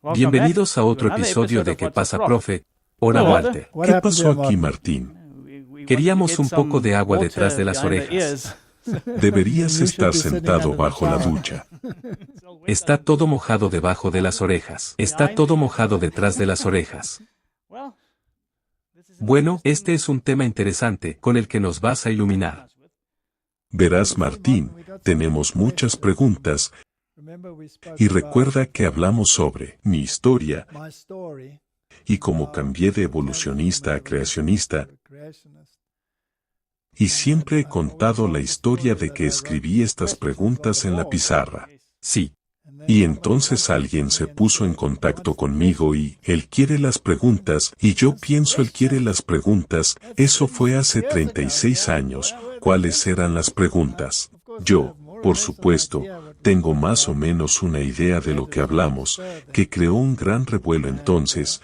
Bienvenidos a otro episodio de ¿Qué pasa, profe? Hola, Walter. ¿Qué pasó aquí, Martín? Queríamos un poco de agua detrás de las orejas. Deberías estar sentado bajo la ducha. Está todo mojado debajo de las orejas. Está todo mojado detrás de las orejas. Bueno, este es un tema interesante con el que nos vas a iluminar. Verás, Martín, tenemos muchas preguntas. Y recuerda que hablamos sobre mi historia y cómo cambié de evolucionista a creacionista. Y siempre he contado la historia de que escribí estas preguntas en la pizarra. Sí. Y entonces alguien se puso en contacto conmigo y él quiere las preguntas y yo pienso él quiere las preguntas. Eso fue hace 36 años. ¿Cuáles eran las preguntas? Yo, por supuesto, tengo más o menos una idea de lo que hablamos, que creó un gran revuelo entonces.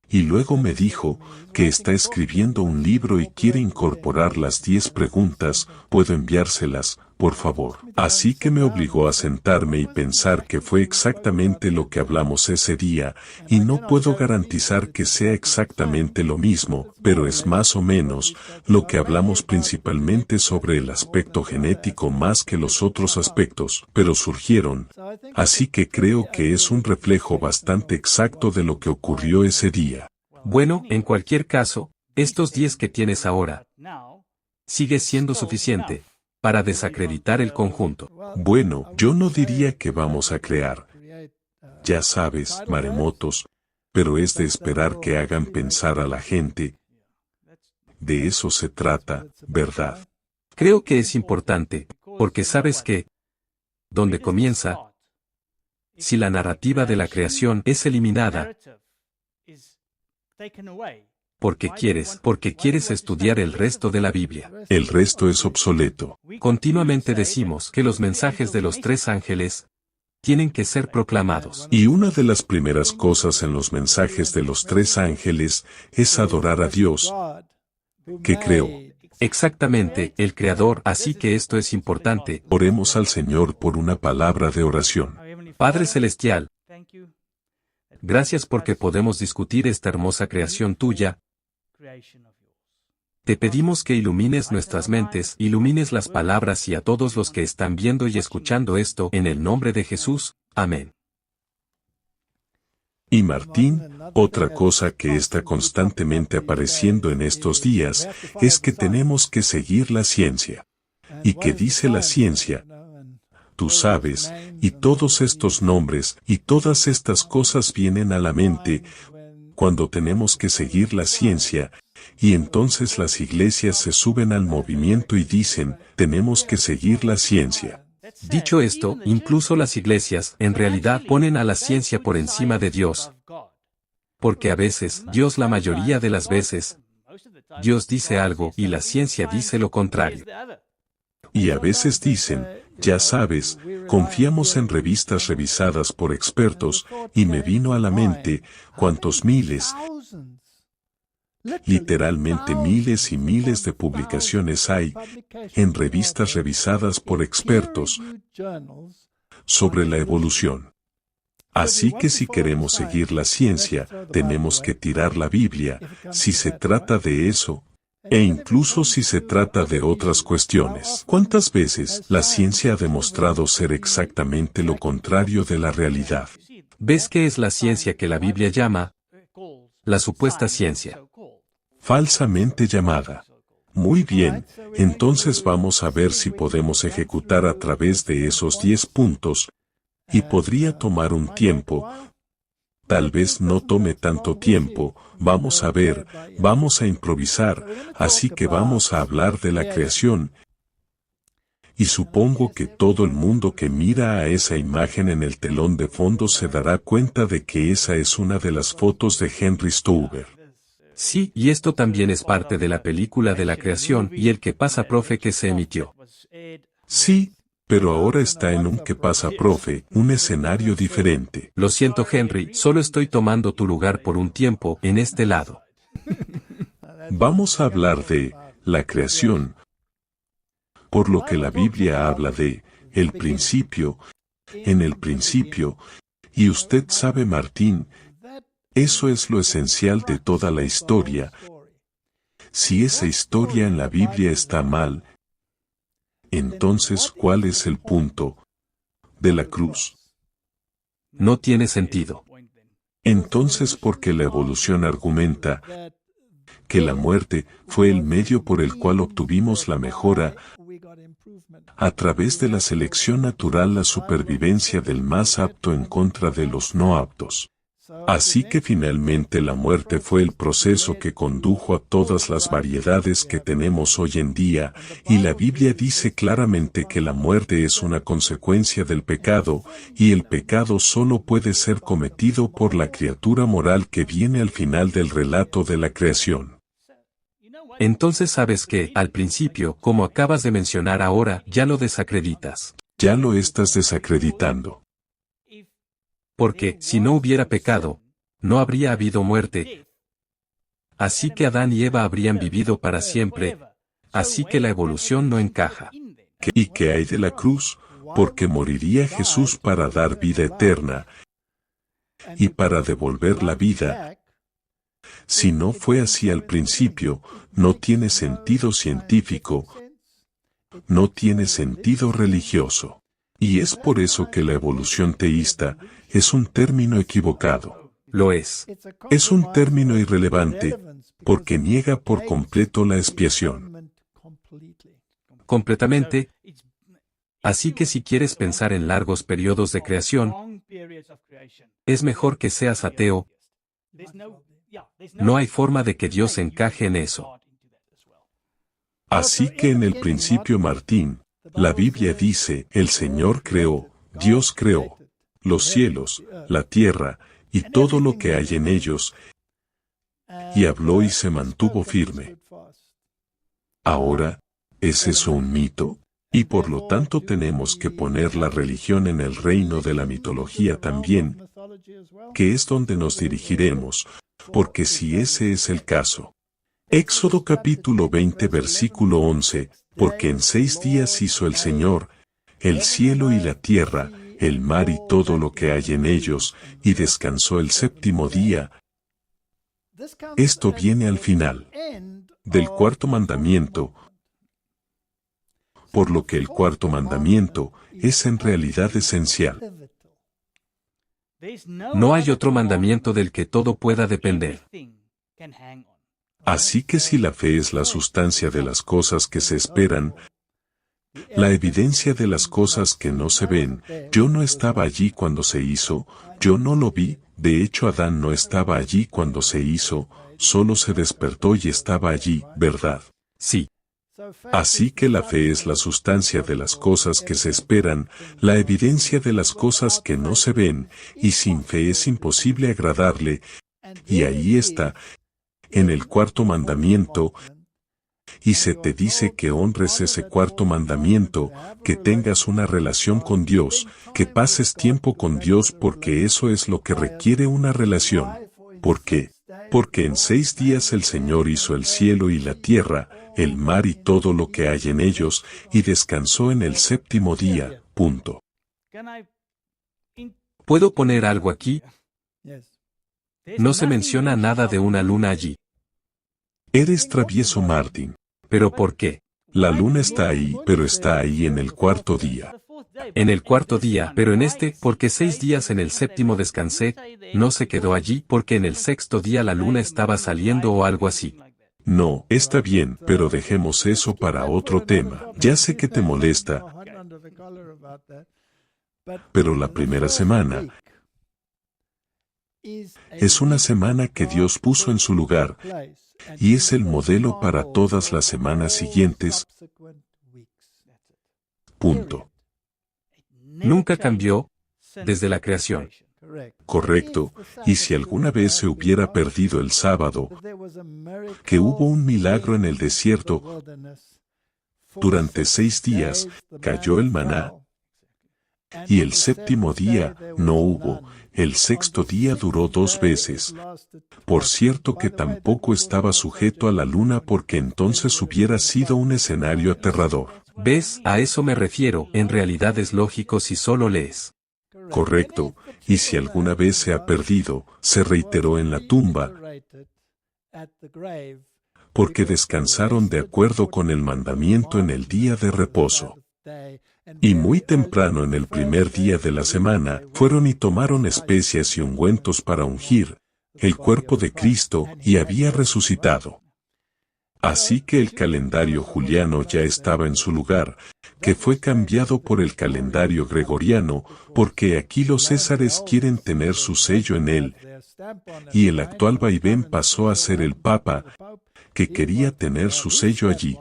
Y luego me dijo que está escribiendo un libro y quiere incorporar las 10 preguntas. ¿Puedo enviárselas, por favor? Así que me obligó a sentarme y pensar que fue exactamente lo que hablamos ese día, y no puedo garantizar que sea exactamente lo mismo, pero es más o menos lo que hablamos principalmente sobre el aspecto genético más que los otros aspectos, pero surgieron. Así que creo que es un reflejo bastante exacto de lo que ocurrió ese día. Bueno, en cualquier caso, estos 10 que tienes ahora sigue siendo suficiente para desacreditar el conjunto. Bueno, yo no diría que vamos a crear, ya sabes, maremotos, pero es de esperar que hagan pensar a la gente. De eso se trata, ¿verdad? Creo que es importante, porque sabes que, donde comienza, si la narrativa de la creación es eliminada, porque quieres estudiar el resto de la Biblia. El resto es obsoleto. Continuamente decimos que los mensajes de los 3 ángeles tienen que ser proclamados. Y una de las primeras cosas en los mensajes de los 3 ángeles es adorar a Dios, que creó. Exactamente, el Creador, así que esto es importante. Oremos al Señor por una palabra de oración. Padre Celestial, gracias porque podemos discutir esta hermosa creación tuya. Te pedimos que ilumines nuestras mentes, ilumines las palabras y a todos los que están viendo y escuchando esto, en el nombre de Jesús. Amén. Y Martín, otra cosa que está constantemente apareciendo en estos días, es que tenemos que seguir la ciencia. ¿Y qué dice la ciencia? Tú sabes, y todos estos nombres y todas estas cosas vienen a la mente cuando tenemos que seguir la ciencia, y entonces las iglesias se suben al movimiento y dicen, tenemos que seguir la ciencia. Dicho esto, incluso las iglesias, en realidad, ponen a la ciencia por encima de Dios. Porque a veces, Dios la mayoría de las veces, Dios dice algo y la ciencia dice lo contrario. Y a veces dicen, ya sabes, confiamos en revistas revisadas por expertos, y me vino a la mente, cuántos miles, literalmente miles y miles de publicaciones hay en revistas revisadas por expertos sobre la evolución. Así que si queremos seguir la ciencia, tenemos que tirar la Biblia, si se trata de eso, e incluso si se trata de otras cuestiones. ¿Cuántas veces la ciencia ha demostrado ser exactamente lo contrario de la realidad? ¿Ves qué es la ciencia que la Biblia llama la supuesta ciencia? Falsamente llamada. Muy bien, entonces vamos a ver si podemos ejecutar a través de esos 10 puntos, y podría tomar un tiempo. Tal vez no tome tanto tiempo, vamos a ver, vamos a improvisar, así que vamos a hablar de la creación. Y supongo que todo el mundo que mira a esa imagen en el telón de fondo se dará cuenta de que esa es una de las fotos de Henry Stouber. Sí, y esto también es parte de la película de la creación y el que pasa, profe, que se emitió. Sí, pero ahora está en un ¿qué pasa, profe?, un escenario diferente. Lo siento, Henry, solo estoy tomando tu lugar por un tiempo en este lado. Vamos a hablar de la creación, por lo que la Biblia habla de el principio, en el principio, Y usted sabe, Martín, eso es lo esencial de toda la historia. Si esa historia en la Biblia está mal, entonces ¿cuál es el punto de la cruz? No tiene sentido. Entonces, ¿por qué la evolución argumenta que la muerte fue el medio por el cual obtuvimos la mejora a través de la selección natural, la supervivencia del más apto en contra de los no aptos? Así que finalmente la muerte fue el proceso que condujo a todas las variedades que tenemos hoy en día, y la Biblia dice claramente que la muerte es una consecuencia del pecado, y el pecado solo puede ser cometido por la criatura moral que viene al final del relato de la creación. Entonces sabes que, al principio, como acabas de mencionar ahora, ya lo desacreditas. Ya lo estás desacreditando. Porque, si no hubiera pecado, no habría habido muerte. Así que Adán y Eva habrían vivido para siempre. Así que la evolución no encaja. ¿Y qué hay de la cruz? Porque moriría Jesús para dar vida eterna y para devolver la vida. Si no fue así al principio, no tiene sentido científico, no tiene sentido religioso. Y es por eso que la evolución teísta es un término equivocado. Lo es. Es un término irrelevante, porque niega por completo la expiación. Completamente. Así que si quieres pensar en largos periodos de creación, es mejor que seas ateo. No hay forma de que Dios encaje en eso. Así que en el principio, Martín, la Biblia dice, el Señor creó, Dios creó, los cielos, la tierra, y todo lo que hay en ellos, y habló y se mantuvo firme. Ahora, ¿es eso un mito? Y por lo tanto tenemos que poner la religión en el reino de la mitología también, que es donde nos dirigiremos, porque si ese es el caso. Éxodo capítulo 20 versículo 11, porque en 6 días hizo el Señor, el cielo y la tierra, el mar y todo lo que hay en ellos, y descansó el séptimo día. Esto viene al final del cuarto mandamiento, por lo que el cuarto mandamiento es en realidad esencial. No hay otro mandamiento del que todo pueda depender. Así que si la fe es la sustancia de las cosas que se esperan, la evidencia de las cosas que no se ven, yo no estaba allí cuando se hizo, yo no lo vi, de hecho Adán no estaba allí cuando se hizo, solo se despertó y estaba allí, ¿verdad? Sí. Así que la fe es la sustancia de las cosas que se esperan, la evidencia de las cosas que no se ven, y sin fe es imposible agradarle, y ahí está, en el cuarto mandamiento, y se te dice que honres ese cuarto mandamiento, que tengas una relación con Dios, que pases tiempo con Dios porque eso es lo que requiere una relación. ¿Por qué? Porque en 6 días el Señor hizo el cielo y la tierra, el mar y todo lo que hay en ellos, y descansó en el séptimo día, punto. ¿Puedo poner algo aquí? No se menciona nada de una luna allí. Eres travieso, Martín. ¿Pero por qué? La luna está ahí, pero está ahí en el cuarto día. En el cuarto día, pero en este, porque 6 días en el séptimo descansé, no se quedó allí porque en el sexto día la luna estaba saliendo o algo así. No, está bien, pero dejemos eso para otro tema. Ya sé que te molesta, pero la primera semana es una semana que Dios puso en su lugar, y es el modelo para todas las semanas siguientes. Punto. Nunca cambió, desde la creación. Correcto, y si alguna vez se hubiera perdido el sábado, que hubo un milagro en el desierto, durante 6 días, cayó el maná, y el séptimo día, no hubo, el sexto día duró 2 veces. Por cierto que tampoco estaba sujeto a la luna porque entonces hubiera sido un escenario aterrador. ¿Ves? A eso me refiero, en realidad es lógico si solo lees. Correcto, y si alguna vez se ha perdido, se reiteró en la tumba, porque descansaron de acuerdo con el mandamiento en el día de reposo. Y muy temprano en el primer día de la semana, fueron y tomaron especias y ungüentos para ungir el cuerpo de Cristo, y había resucitado. Así que el calendario juliano ya estaba en su lugar, que fue cambiado por el calendario gregoriano, porque aquí los césares quieren tener su sello en él, y el actual vaivén pasó a ser el Papa, que quería tener su sello allí.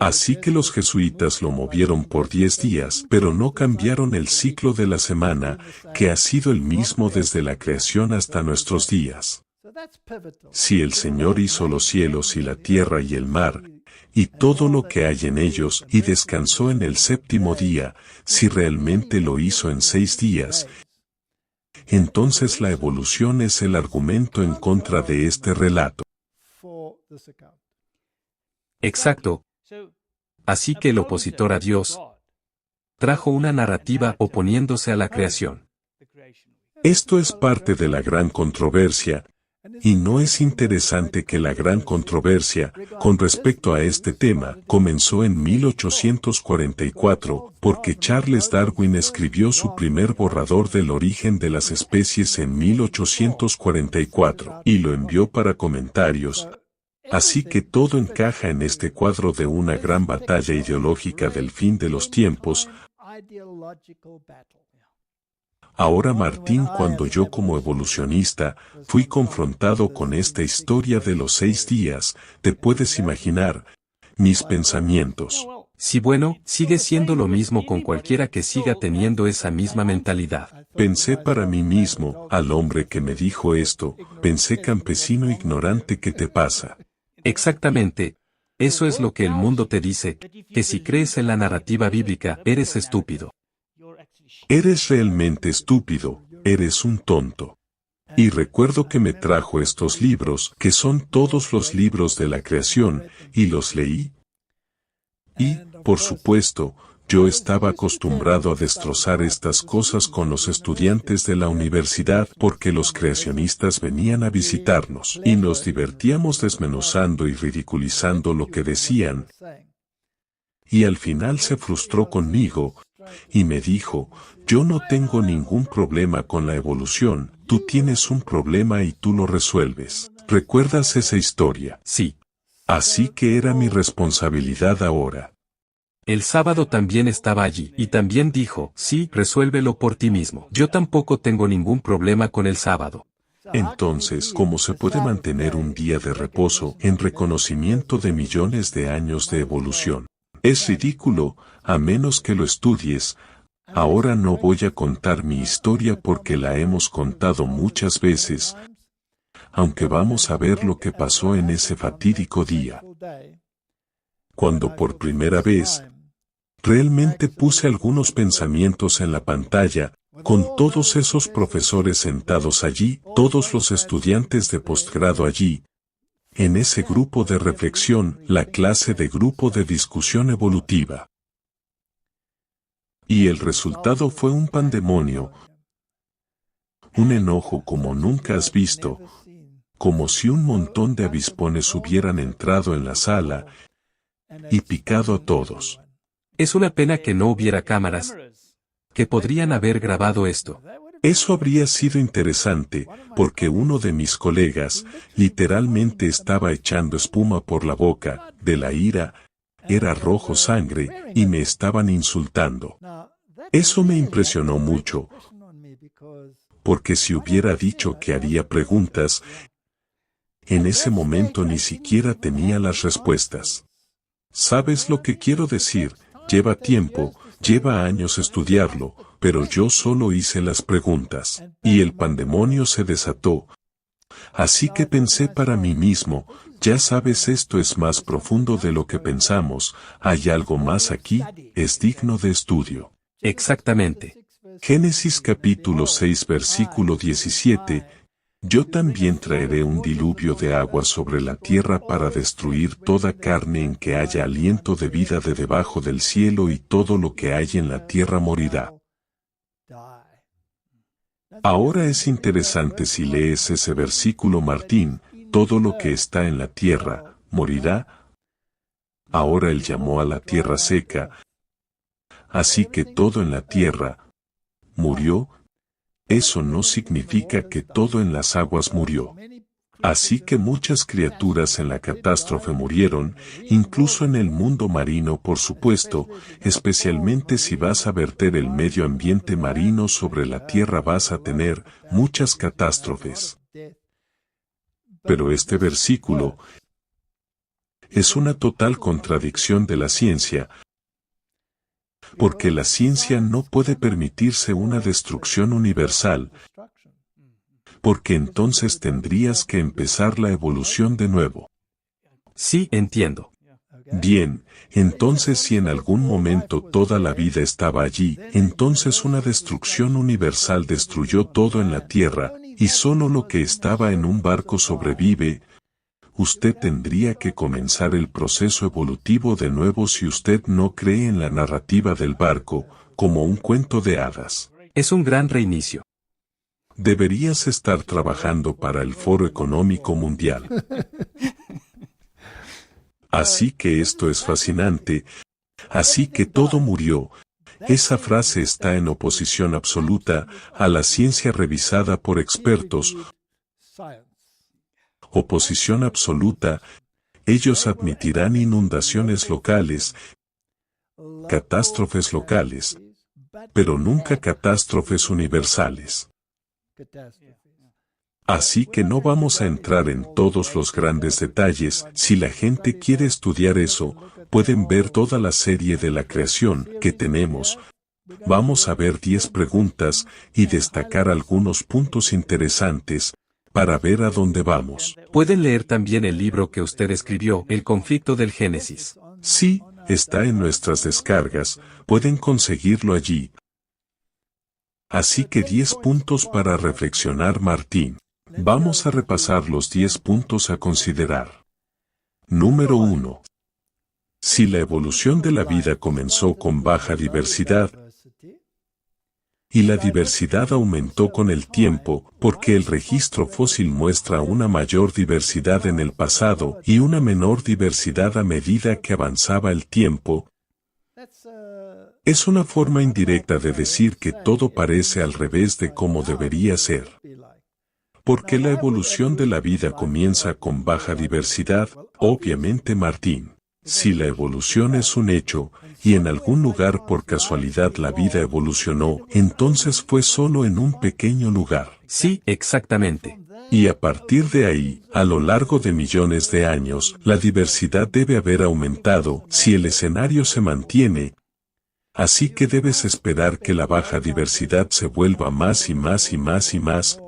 Así que los jesuitas lo movieron por 10 días, pero no cambiaron el ciclo de la semana, que ha sido el mismo desde la creación hasta nuestros días. Si el Señor hizo los cielos y la tierra y el mar, y todo lo que hay en ellos, y descansó en el séptimo día, si realmente lo hizo en 6 días, entonces la evolución es el argumento en contra de este relato. Exacto. Así que el opositor a Dios trajo una narrativa oponiéndose a la creación. Esto es parte de la gran controversia, y no es interesante que la gran controversia, con respecto a este tema, comenzó en 1844, porque Charles Darwin escribió su primer borrador del origen de las especies en 1844, y lo envió para comentarios. Así que todo encaja en este cuadro de una gran batalla ideológica del fin de los tiempos. Ahora Martín, cuando yo como evolucionista fui confrontado con esta historia de los 6 días, te puedes imaginar mis pensamientos. Sí, bueno, sigue siendo lo mismo con cualquiera que siga teniendo esa misma mentalidad. Pensé para mí mismo, al hombre que me dijo esto, pensé campesino ignorante, ¿qué te pasa? Exactamente. Eso es lo que el mundo te dice, que si crees en la narrativa bíblica, eres estúpido. Eres realmente estúpido, eres un tonto. Y recuerdo que me trajo estos libros, que son todos los libros de la creación, y los leí. Y, por supuesto, yo estaba acostumbrado a destrozar estas cosas con los estudiantes de la universidad porque los creacionistas venían a visitarnos y nos divertíamos desmenuzando y ridiculizando lo que decían. Y al final se frustró conmigo y me dijo, yo no tengo ningún problema con la evolución, tú tienes un problema y tú lo resuelves. ¿Recuerdas esa historia? Sí. Así que era mi responsabilidad ahora. El sábado también estaba allí, y también dijo, sí, resuélvelo por ti mismo. Yo tampoco tengo ningún problema con el sábado. Entonces, ¿cómo se puede mantener un día de reposo en reconocimiento de millones de años de evolución? Es ridículo, a menos que lo estudies. Ahora no voy a contar mi historia porque la hemos contado muchas veces, aunque vamos a ver lo que pasó en ese fatídico día. Cuando por primera vez, realmente puse algunos pensamientos en la pantalla, con todos esos profesores sentados allí, todos los estudiantes de posgrado allí, en ese grupo de reflexión, la clase de grupo de discusión evolutiva. Y el resultado fue un pandemonio, un enojo como nunca has visto, como si un montón de avispones hubieran entrado en la sala y picado a todos. Es una pena que no hubiera cámaras que podrían haber grabado esto. Eso habría sido interesante, porque uno de mis colegas, literalmente estaba echando espuma por la boca, de la ira, era rojo sangre, y me estaban insultando. Eso me impresionó mucho, porque si hubiera dicho que haría preguntas, en ese momento ni siquiera tenía las respuestas. ¿Sabes lo que quiero decir? Lleva tiempo, lleva años estudiarlo, pero yo solo hice las preguntas, y el pandemonio se desató. Así que pensé para mí mismo, ya sabes, esto es más profundo de lo que pensamos, hay algo más aquí, es digno de estudio. Exactamente. Génesis capítulo 6 versículo 17. Yo también traeré un diluvio de agua sobre la tierra para destruir toda carne en que haya aliento de vida de debajo del cielo, y todo lo que hay en la tierra morirá. Ahora es interesante si lees ese versículo, Martín, todo lo que está en la tierra, morirá. Ahora él llamó a la tierra seca, así que todo en la tierra murió. Eso no significa que todo en las aguas murió. Así que muchas criaturas en la catástrofe murieron, incluso en el mundo marino, por supuesto, especialmente si vas a verter el medio ambiente marino sobre la tierra vas a tener muchas catástrofes. Pero este versículo es una total contradicción de la ciencia, porque la ciencia no puede permitirse una destrucción universal, porque entonces tendrías que empezar la evolución de nuevo. Sí, entiendo. Bien, entonces si en algún momento toda la vida estaba allí, entonces una destrucción universal destruyó todo en la tierra, y solo lo que estaba en un barco sobrevive. Usted tendría que comenzar el proceso evolutivo de nuevo si usted no cree en la narrativa del barco, como un cuento de hadas. Es un gran reinicio. Deberías estar trabajando para el Foro Económico Mundial. Así que esto es fascinante. Así que todo murió. Esa frase está en oposición absoluta a la ciencia revisada por expertos. Oposición absoluta. Ellos admitirán inundaciones locales, catástrofes locales, pero nunca catástrofes universales. Así que no vamos a entrar en todos los grandes detalles. Si la gente quiere estudiar eso, pueden ver toda la serie de la creación que tenemos. Vamos a ver 10 preguntas y destacar algunos puntos interesantes para ver a dónde vamos. Pueden leer también el libro que usted escribió, El conflicto del Génesis. Sí, está en nuestras descargas, pueden conseguirlo allí. Así que 10 puntos para reflexionar, Martín. Vamos a repasar los 10 puntos a considerar. Número 1. Si la evolución de la vida comenzó con baja diversidad, y la diversidad aumentó con el tiempo, porque el registro fósil muestra una mayor diversidad en el pasado y una menor diversidad a medida que avanzaba el tiempo, es una forma indirecta de decir que todo parece al revés de cómo debería ser. Porque la evolución de la vida comienza con baja diversidad, obviamente, Martín. Si la evolución es un hecho, y en algún lugar por casualidad la vida evolucionó, entonces fue solo en un pequeño lugar. Sí, exactamente. Y a partir de ahí, a lo largo de millones de años, la diversidad debe haber aumentado si el escenario se mantiene. Así que debes esperar que la baja diversidad se vuelva más y más y más y más.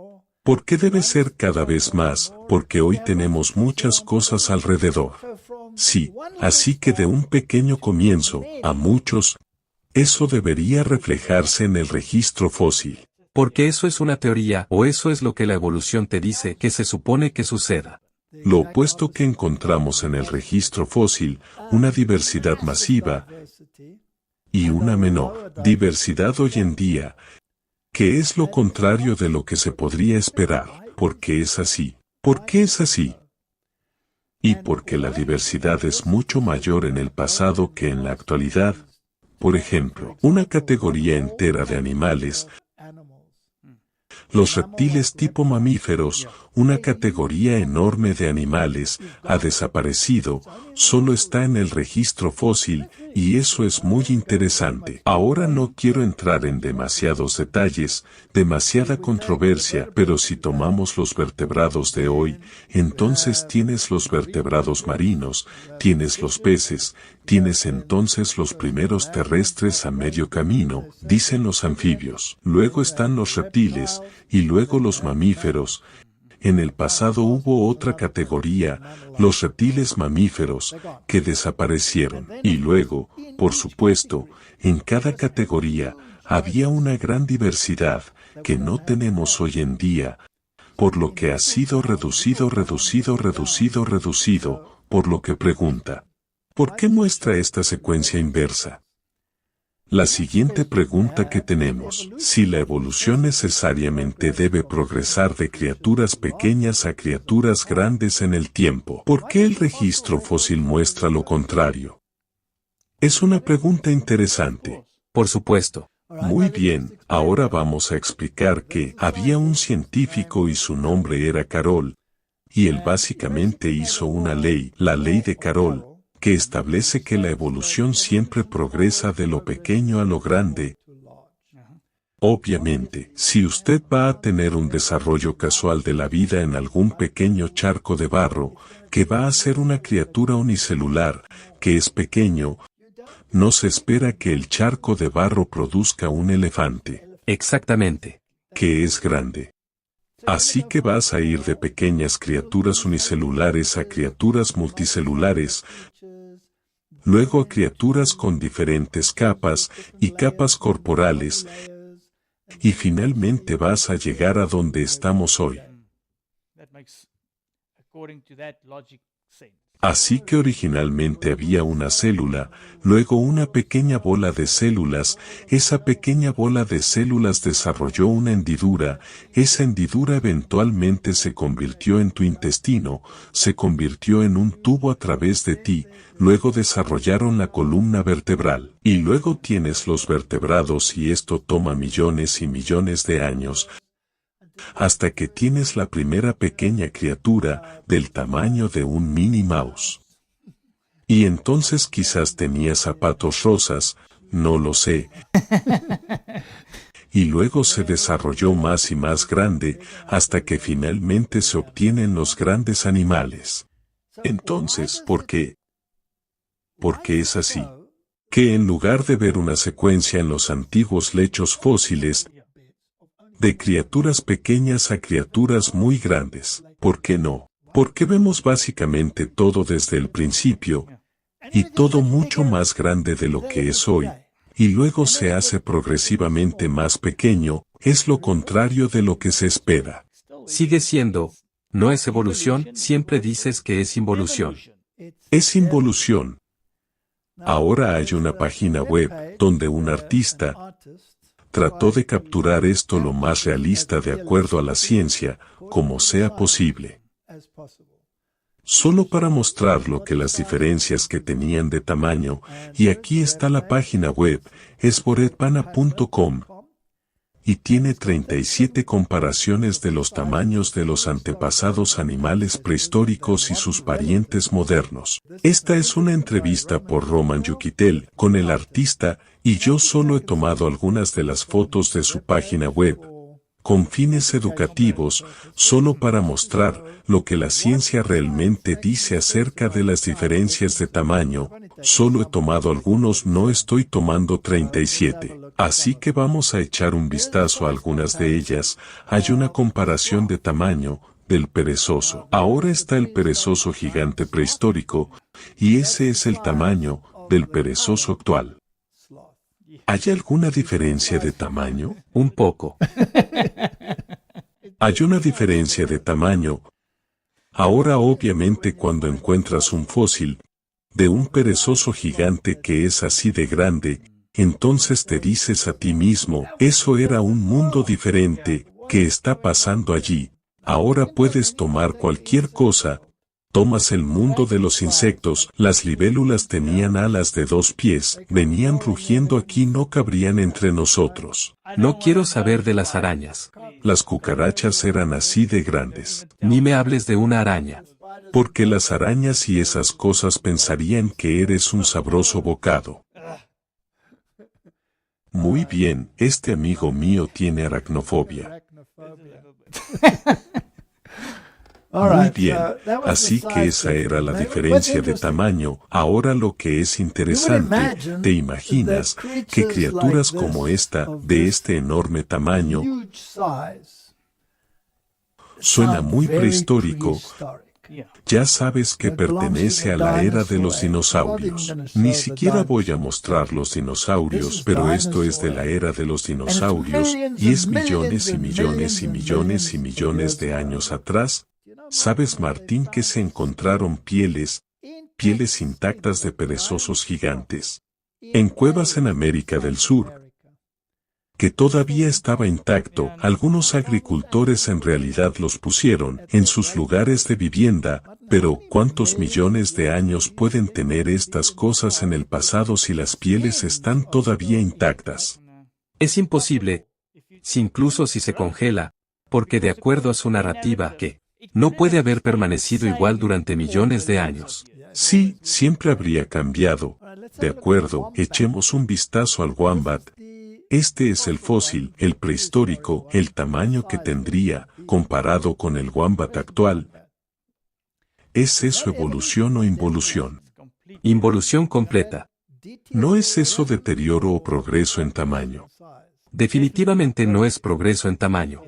¿Por qué debe ser cada vez más? Porque hoy tenemos muchas cosas alrededor. Sí, así que de un pequeño comienzo a muchos, eso debería reflejarse en el registro fósil. Porque eso es una teoría, o eso es lo que la evolución te dice que se supone que suceda. Lo opuesto que encontramos en el registro fósil, una diversidad masiva y una menor diversidad hoy en día, que es lo contrario de lo que se podría esperar. ¿Por qué es así? ¿Por qué es así? Y porque la diversidad es mucho mayor en el pasado que en la actualidad. Por ejemplo, una categoría entera de animales, los reptiles tipo mamíferos, una categoría enorme de animales, ha desaparecido, solo está en el registro fósil, y eso es muy interesante. Ahora no quiero entrar en demasiados detalles, demasiada controversia, pero si tomamos los vertebrados de hoy, entonces tienes los vertebrados marinos, tienes los peces, tienes entonces los primeros terrestres a medio camino, dicen los anfibios. Luego están los reptiles, y luego los mamíferos. En el pasado hubo otra categoría, los reptiles mamíferos, que desaparecieron. Y luego, por supuesto, en cada categoría, había una gran diversidad, que no tenemos hoy en día, por lo que ha sido reducido, por lo que pregunta, ¿por qué muestra esta secuencia inversa? La siguiente pregunta que tenemos, si la evolución necesariamente debe progresar de criaturas pequeñas a criaturas grandes en el tiempo, ¿por qué el registro fósil muestra lo contrario? Es una pregunta interesante. Por supuesto. Muy bien, ahora vamos a explicar que había un científico y su nombre era Carroll, y él básicamente hizo una ley, la ley de Carroll, que establece que la evolución siempre progresa de lo pequeño a lo grande. Obviamente, si usted va a tener un desarrollo casual de la vida en algún pequeño charco de barro, que va a ser una criatura unicelular, que es pequeño, no se espera que el charco de barro produzca un elefante. Exactamente. Que es grande. Así que vas a ir de pequeñas criaturas unicelulares a criaturas multicelulares, luego a criaturas con diferentes capas y capas corporales, y finalmente vas a llegar a donde estamos hoy. Así que originalmente había una célula, luego una pequeña bola de células, esa pequeña bola de células desarrolló una hendidura, esa hendidura eventualmente se convirtió en tu intestino, se convirtió en un tubo a través de ti, luego desarrollaron la columna vertebral, y luego tienes los vertebrados y esto toma millones y millones de años, hasta que tienes la primera pequeña criatura del tamaño de un Minnie Mouse. Y entonces quizás tenía zapatos rosas, no lo sé. Y luego se desarrolló más y más grande, hasta que finalmente se obtienen los grandes animales. Entonces, ¿por qué? Porque es así. Que en lugar de ver una secuencia en los antiguos lechos fósiles, de criaturas pequeñas a criaturas muy grandes. ¿Por qué no? Porque vemos básicamente todo desde el principio, y todo mucho más grande de lo que es hoy, y luego se hace progresivamente más pequeño, es lo contrario de lo que se espera. Sigue siendo. No es evolución, siempre dices que es involución. Es involución. Ahora hay una página web, donde un artista trató de capturar esto lo más realista de acuerdo a la ciencia, como sea posible. Solo para mostrar lo que las diferencias que tenían de tamaño, y aquí está la página web, es boretbana.com, y tiene 37 comparaciones de los tamaños de los antepasados animales prehistóricos y sus parientes modernos. Esta es una entrevista por Roman Yukitel con el artista, y yo solo he tomado algunas de las fotos de su página web, con fines educativos, solo para mostrar lo que la ciencia realmente dice acerca de las diferencias de tamaño. Solo he tomado algunos, no estoy tomando 37. Así que vamos a echar un vistazo a algunas de ellas. Hay una comparación de tamaño del perezoso. Ahora está el perezoso gigante prehistórico, y ese es el tamaño del perezoso actual. ¿Hay alguna diferencia de tamaño? Un poco. Hay una diferencia de tamaño. Ahora obviamente cuando encuentras un fósil de un perezoso gigante que es así de grande, entonces te dices a ti mismo, eso era un mundo diferente, ¿qué está pasando allí? Ahora puedes tomar cualquier cosa. Tomas el mundo de los insectos, las libélulas tenían alas de 2 pies, venían rugiendo aquí, no cabrían entre nosotros. No quiero saber de las arañas. Las cucarachas eran así de grandes. Ni me hables de una araña. Porque las arañas y esas cosas pensarían que eres un sabroso bocado. Muy bien, este amigo mío tiene aracnofobia. Muy bien, así que esa era la diferencia de tamaño. Ahora lo que es interesante, ¿te imaginas que criaturas como esta, de este enorme tamaño, suena muy prehistórico? Ya sabes que pertenece a la era de los dinosaurios. Ni siquiera voy a mostrar los dinosaurios, pero esto es de la era de los dinosaurios, y es millones y millones y millones y millones de años atrás. ¿Sabes, Martín, que se encontraron pieles intactas de perezosos gigantes? en cuevas en América del Sur, que todavía estaba intacto. Algunos agricultores en realidad los pusieron en sus lugares de vivienda, pero ¿cuántos millones de años pueden tener estas cosas en el pasado si las pieles están todavía intactas? Es imposible, incluso si se congela, porque de acuerdo a su narrativa, que no puede haber permanecido igual durante millones de años. Sí, siempre habría cambiado. De acuerdo, echemos un vistazo al wombat. Este es el fósil, el prehistórico, el tamaño que tendría, comparado con el wombat actual. ¿Es eso evolución o involución? Involución completa. ¿No es eso deterioro o progreso en tamaño? Definitivamente no es progreso en tamaño.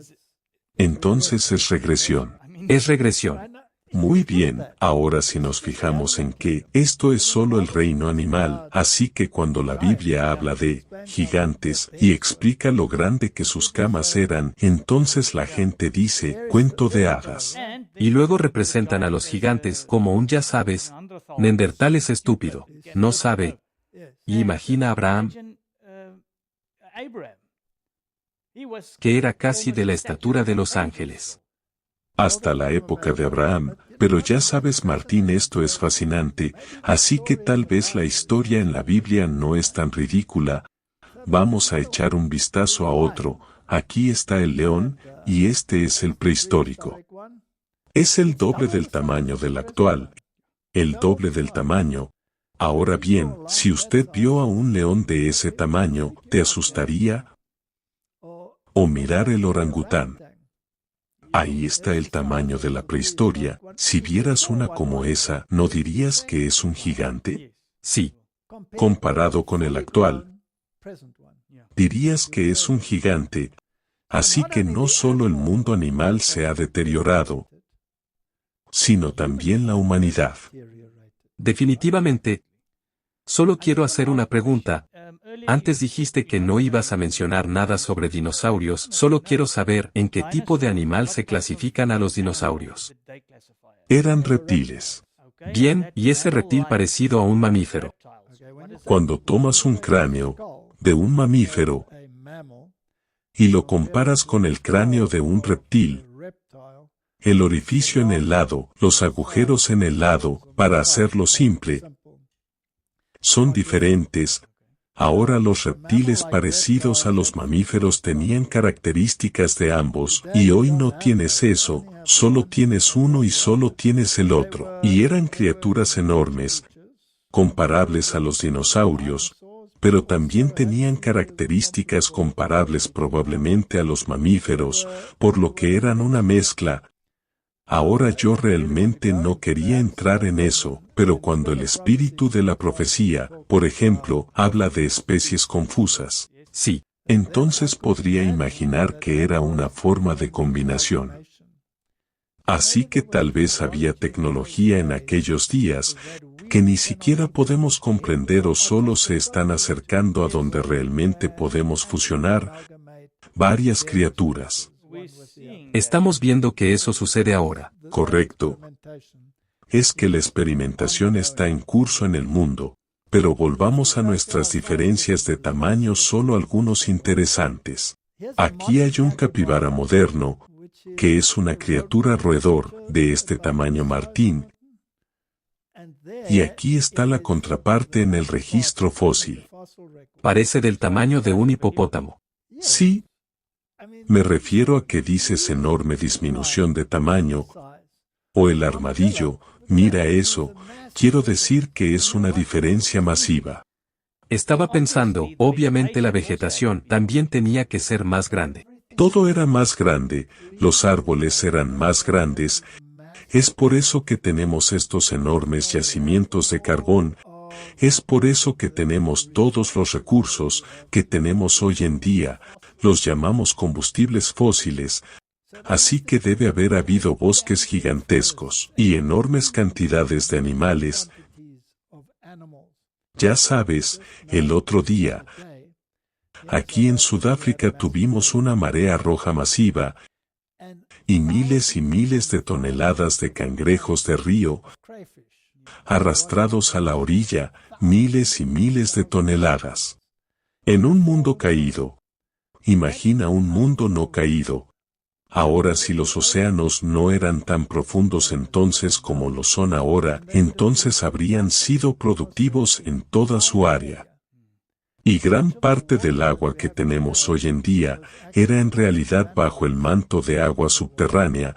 Entonces es regresión. Es regresión. Muy bien, ahora si nos fijamos en que esto es solo el reino animal, así que cuando la Biblia habla de gigantes y explica lo grande que sus camas eran, entonces la gente dice, cuento de hadas. Y luego representan a los gigantes como un ya sabes, Neandertal es estúpido, no sabe. Y imagina a Abraham, que era casi de la estatura de los ángeles. Hasta la época de Abraham, pero ya sabes Martín, esto es fascinante, así que tal vez la historia en la Biblia no es tan ridícula. Vamos a echar un vistazo a otro, aquí está el león, y este es el prehistórico. Es el doble del tamaño del actual, el doble del tamaño. Ahora bien, si usted vio a un león de ese tamaño, ¿te asustaría? O mirar el orangután. Ahí está el tamaño de la prehistoria. Si vieras una como esa, ¿no dirías que es un gigante? Sí. Comparado con el actual, dirías que es un gigante. Así que no solo el mundo animal se ha deteriorado, sino también la humanidad. Definitivamente. Solo quiero hacer una pregunta. Antes dijiste que no ibas a mencionar nada sobre dinosaurios, solo quiero saber en qué tipo de animal se clasifican a los dinosaurios. Eran reptiles. Bien, y ese reptil parecido a un mamífero. Cuando tomas un cráneo de un mamífero y lo comparas con el cráneo de un reptil, el orificio en el lado, los agujeros en el lado, para hacerlo simple, son diferentes. Ahora los reptiles parecidos a los mamíferos tenían características de ambos, y hoy no tienes eso, solo tienes uno y solo tienes el otro. Y eran criaturas enormes, comparables a los dinosaurios, pero también tenían características comparables probablemente a los mamíferos, por lo que eran una mezcla. Ahora yo realmente no quería entrar en eso, pero cuando el espíritu de la profecía, por ejemplo, habla de especies confusas, sí, entonces podría imaginar que era una forma de combinación. Así que tal vez había tecnología en aquellos días que ni siquiera podemos comprender o solo se están acercando a donde realmente podemos fusionar varias criaturas. Estamos viendo que eso sucede ahora. Correcto. Es que la experimentación está en curso en el mundo, pero volvamos a nuestras diferencias de tamaño, solo algunos interesantes. Aquí hay un capibara moderno, que es una criatura roedor, de este tamaño Martín, y aquí está la contraparte en el registro fósil. Parece del tamaño de un hipopótamo. Sí. Me refiero a que dices enorme disminución de tamaño, o el armadillo, mira eso, quiero decir que es una diferencia masiva. Estaba pensando, obviamente la vegetación también tenía que ser más grande. Todo era más grande, los árboles eran más grandes, es por eso que tenemos estos enormes yacimientos de carbón, es por eso que tenemos todos los recursos que tenemos hoy en día, los llamamos combustibles fósiles, así que debe haber habido bosques gigantescos y enormes cantidades de animales. Ya sabes, el otro día, aquí en Sudáfrica tuvimos una marea roja masiva y miles de toneladas de cangrejos de río, arrastrados a la orilla, miles y miles de toneladas. En un mundo caído. Imagina un mundo no caído. Ahora si los océanos no eran tan profundos entonces como lo son ahora, entonces habrían sido productivos en toda su área. Y gran parte del agua que tenemos hoy en día era en realidad bajo el manto de agua subterránea,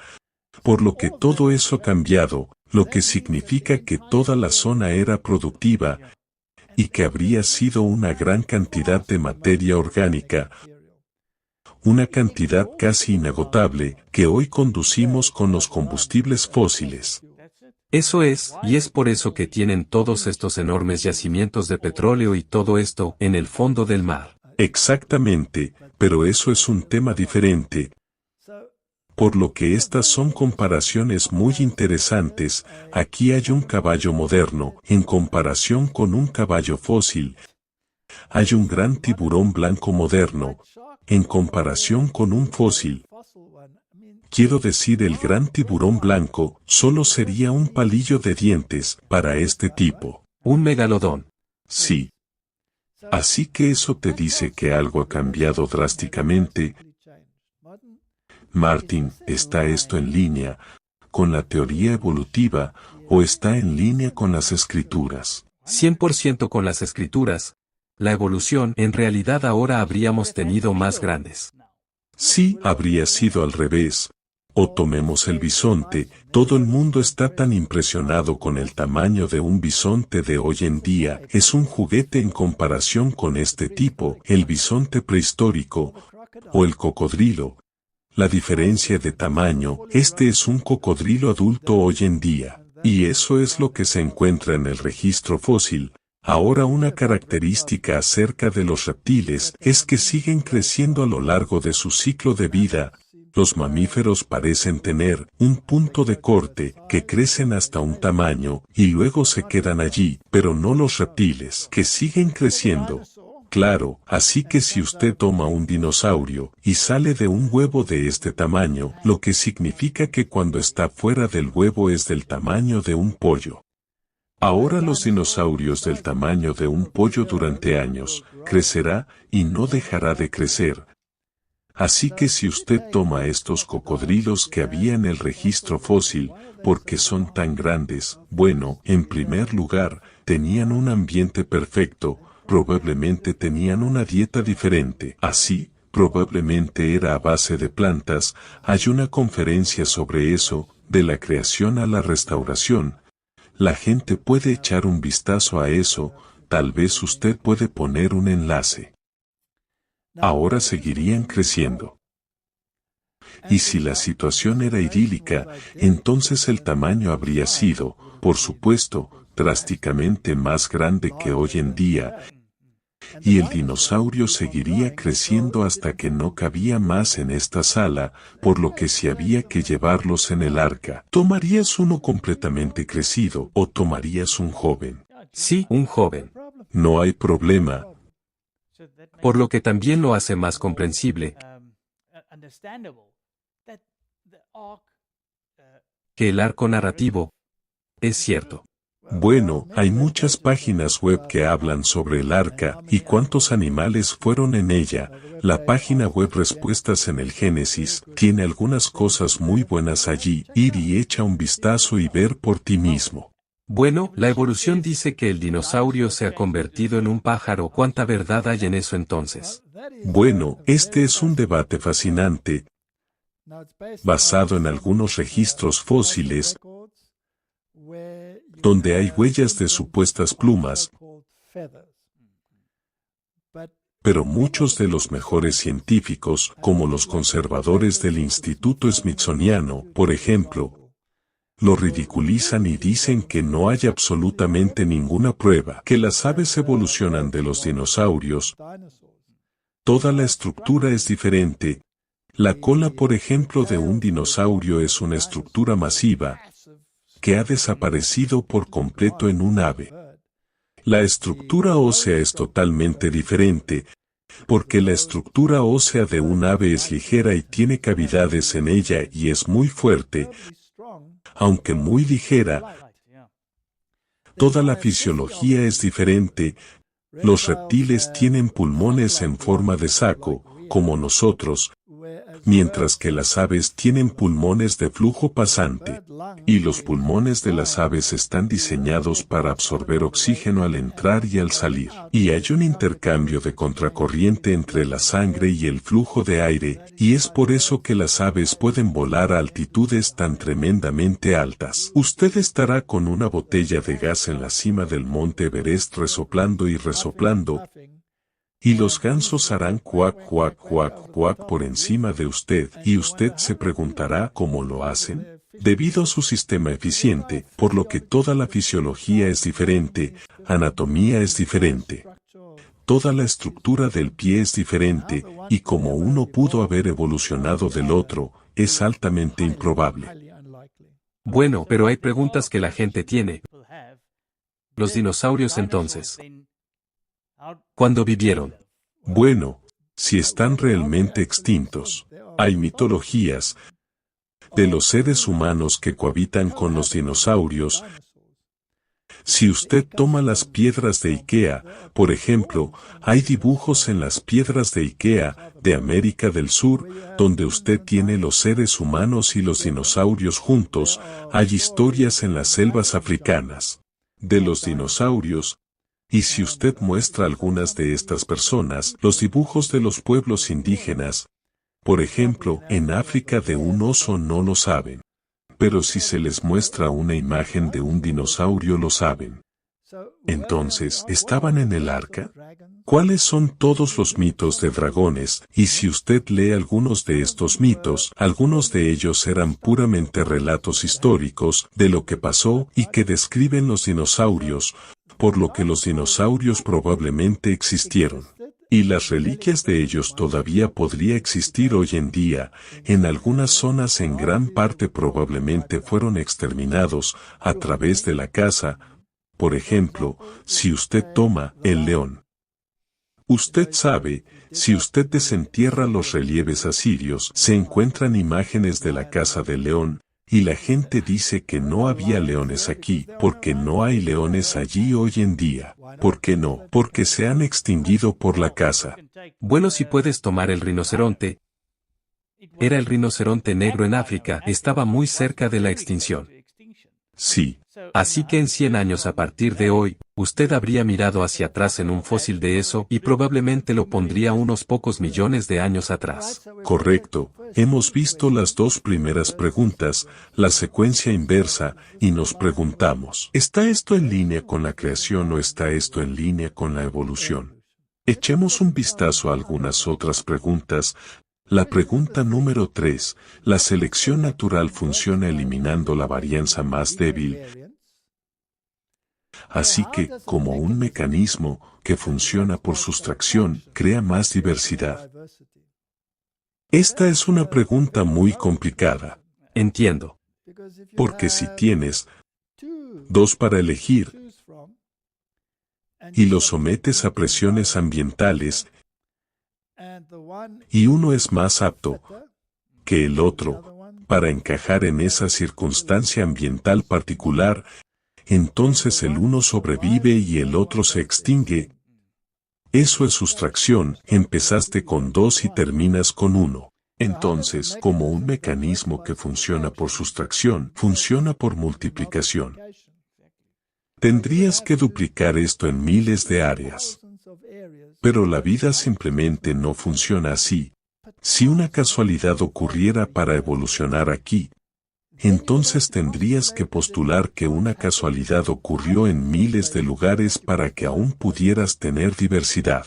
por lo que todo eso ha cambiado, lo que significa que toda la zona era productiva y que habría sido una gran cantidad de materia orgánica, una cantidad casi inagotable que hoy conducimos con los combustibles fósiles. Eso es, y es por eso que tienen todos estos enormes yacimientos de petróleo y todo esto en el fondo del mar. Exactamente, pero eso es un tema diferente. Por lo que estas son comparaciones muy interesantes. Aquí hay un caballo moderno en comparación con un caballo fósil. Hay un gran tiburón blanco moderno en comparación con un fósil. Quiero decir, el gran tiburón blanco solo sería un palillo de dientes para este tipo. Un megalodón. Sí. Así que eso te dice que algo ha cambiado drásticamente. Martin, ¿está esto en línea con la teoría evolutiva o está en línea con las escrituras? 100% con las escrituras. La evolución, en realidad ahora habríamos tenido más grandes. Sí, habría sido al revés. O tomemos el bisonte, todo el mundo está tan impresionado con el tamaño de un bisonte de hoy en día, es un juguete en comparación con este tipo, el bisonte prehistórico, o el cocodrilo. La diferencia de tamaño, este es un cocodrilo adulto hoy en día, y eso es lo que se encuentra en el registro fósil. Ahora una característica acerca de los reptiles es que siguen creciendo a lo largo de su ciclo de vida. Los mamíferos parecen tener un punto de corte que crecen hasta un tamaño y luego se quedan allí, pero no los reptiles que siguen creciendo. Claro, así que si usted toma un dinosaurio y sale de un huevo de este tamaño, lo que significa que cuando está fuera del huevo es del tamaño de un pollo. Ahora los dinosaurios del tamaño de un pollo durante años, crecerá y no dejará de crecer. Así que si usted toma estos cocodrilos que había en el registro fósil, porque son tan grandes, bueno, en primer lugar, tenían un ambiente perfecto, probablemente tenían una dieta diferente, así, probablemente era a base de plantas. Hay una conferencia sobre eso, de la creación a la restauración. La gente puede echar un vistazo a eso, tal vez usted puede poner un enlace. Ahora seguirían creciendo. Y si la situación era idílica, entonces el tamaño habría sido, por supuesto, drásticamente más grande que hoy en día, y el dinosaurio seguiría creciendo hasta que no cabía más en esta sala, por lo que si había que llevarlos en el arca, ¿tomarías uno completamente crecido o tomarías un joven? Sí, un joven. No hay problema. Por lo que también lo hace más comprensible que el arco narrativo es cierto. Bueno, hay muchas páginas web que hablan sobre el arca y cuántos animales fueron en ella. La página web Respuestas en el Génesis tiene algunas cosas muy buenas allí. Ir y echa un vistazo y ver por ti mismo. Bueno, la evolución dice que el dinosaurio se ha convertido en un pájaro. ¿Cuánta verdad hay en eso entonces? Bueno, este es un debate fascinante, basado en algunos registros fósiles, donde hay huellas de supuestas plumas, pero muchos de los mejores científicos, como los conservadores del Instituto Smithsoniano, por ejemplo, lo ridiculizan y dicen que no hay absolutamente ninguna prueba que las aves evolucionan de los dinosaurios. Toda la estructura es diferente. La cola, por ejemplo, de un dinosaurio es una estructura masiva que ha desaparecido por completo en un ave. La estructura ósea es totalmente diferente, porque la estructura ósea de un ave es ligera y tiene cavidades en ella y es muy fuerte, aunque muy ligera. Toda la fisiología es diferente. Los reptiles tienen pulmones en forma de saco, como nosotros, mientras que las aves tienen pulmones de flujo pasante, y los pulmones de las aves están diseñados para absorber oxígeno al entrar y al salir. Y hay un intercambio de contracorriente entre la sangre y el flujo de aire, y es por eso que las aves pueden volar a altitudes tan tremendamente altas. Usted estará con una botella de gas en la cima del monte Everest resoplando y resoplando, y los gansos harán cuac, cuac, cuac, cuac por encima de usted, y usted se preguntará cómo lo hacen. Debido a su sistema eficiente, por lo que toda la fisiología es diferente, anatomía es diferente. Toda la estructura del pie es diferente, y como uno pudo haber evolucionado del otro, es altamente improbable. Bueno, pero hay preguntas que la gente tiene. Los dinosaurios entonces, ¿cuándo vivieron? Bueno, si están realmente extintos. Hay mitologías de los seres humanos que cohabitan con los dinosaurios. Si usted toma las piedras de IKEA, por ejemplo, hay dibujos en las piedras de IKEA, de América del Sur, donde usted tiene los seres humanos y los dinosaurios juntos. Hay historias en las selvas africanas de los dinosaurios. Y si usted muestra algunas de estas personas, los dibujos de los pueblos indígenas, por ejemplo, en África de un oso no lo saben. Pero si se les muestra una imagen de un dinosaurio lo saben. Entonces, ¿estaban en el arca? ¿Cuáles son todos los mitos de dragones? Y si usted lee algunos de estos mitos, algunos de ellos eran puramente relatos históricos de lo que pasó y que describen los dinosaurios, por lo que los dinosaurios probablemente existieron. Y las reliquias de ellos todavía podría existir hoy en día. En algunas zonas en gran parte probablemente fueron exterminados a través de la caza. Por ejemplo, si usted toma el león. Usted sabe, si usted desentierra los relieves asirios, se encuentran imágenes de la caza del león. Y la gente dice que no había leones aquí, porque no hay leones allí hoy en día. ¿Por qué no? Porque se han extinguido por la caza. Bueno, si puedes tomar el rinoceronte. Era el rinoceronte negro en África, estaba muy cerca de la extinción. Sí. Así que en 100 años a partir de hoy, usted habría mirado hacia atrás en un fósil de eso y probablemente lo pondría unos pocos millones de años atrás. Correcto. Hemos visto las dos primeras preguntas, la secuencia inversa, y nos preguntamos, ¿está esto en línea con la creación o está esto en línea con la evolución? Echemos un vistazo a algunas otras preguntas. La pregunta número 3, ¿la selección natural funciona eliminando la varianza más débil? Así que, como un mecanismo que funciona por sustracción, crea más diversidad. Esta es una pregunta muy complicada. Entiendo. Porque si tienes dos para elegir y los sometes a presiones ambientales y uno es más apto que el otro para encajar en esa circunstancia ambiental particular, entonces el uno sobrevive y el otro se extingue. Eso es sustracción, empezaste con 2 y terminas con 1. Entonces, como un mecanismo que funciona por sustracción, funciona por multiplicación. Tendrías que duplicar esto en miles de áreas. Pero la vida simplemente no funciona así. Si una casualidad ocurriera para evolucionar aquí, entonces tendrías que postular que una casualidad ocurrió en miles de lugares para que aún pudieras tener diversidad.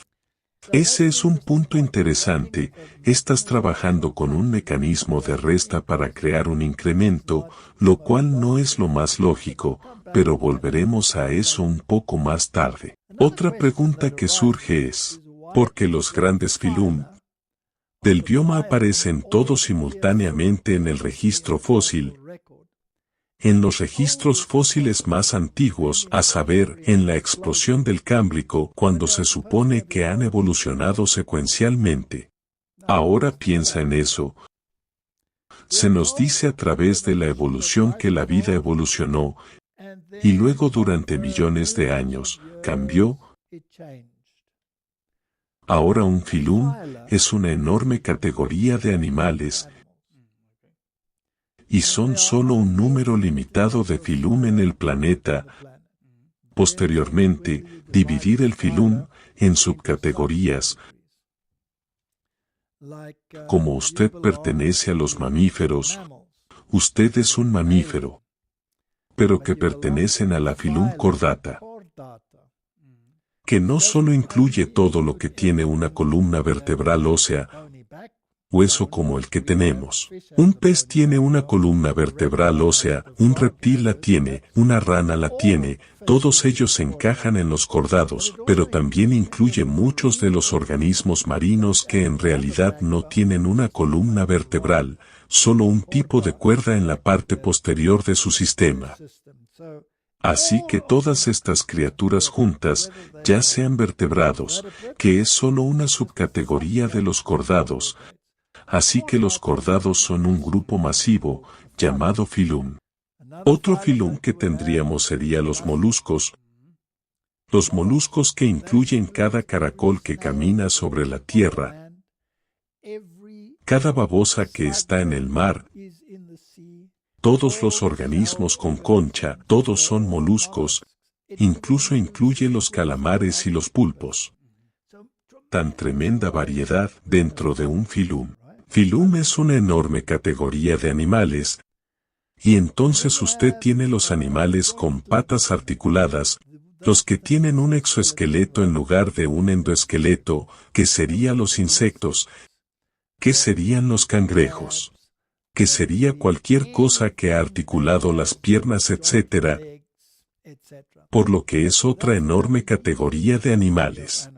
Ese es un punto interesante. Estás trabajando con un mecanismo de resta para crear un incremento, lo cual no es lo más lógico, pero volveremos a eso un poco más tarde. Otra pregunta que surge es, ¿por qué los grandes filum del bioma aparecen todos simultáneamente en el registro fósil? En los registros fósiles más antiguos, a saber, en la explosión del Cámbrico, cuando se supone que han evolucionado secuencialmente. Ahora piensa en eso. Se nos dice a través de la evolución que la vida evolucionó, Y luego durante millones de años, cambió. Ahora un filum es una enorme categoría de animales, y son solo un número limitado de filum en el planeta. Posteriormente, dividir el filum en subcategorías. Como usted pertenece a los mamíferos, usted es un mamífero, pero que pertenecen a la filum Chordata, que no solo incluye todo lo que tiene una columna vertebral ósea, hueso como el que tenemos. Un pez tiene una columna vertebral ósea, un reptil la tiene, una rana la tiene, todos ellos encajan en los cordados, pero también incluye muchos de los organismos marinos que en realidad no tienen una columna vertebral, solo un tipo de cuerda en la parte posterior de su sistema. Así que todas estas criaturas juntas, ya sean vertebrados, que es solo una subcategoría de los cordados, así que los cordados son un grupo masivo, llamado filum. Otro filum que tendríamos sería los moluscos. Los moluscos que incluyen cada caracol que camina sobre la tierra, cada babosa que está en el mar, todos los organismos con concha, todos son moluscos, incluso incluye los calamares y los pulpos. Tan tremenda variedad dentro de un filum. Filum es una enorme categoría de animales, y entonces usted tiene los animales con patas articuladas, los que tienen un exoesqueleto en lugar de un endoesqueleto, que serían los insectos, que serían los cangrejos, que sería cualquier cosa que ha articulado las piernas, etc., por lo que es otra enorme categoría de animales.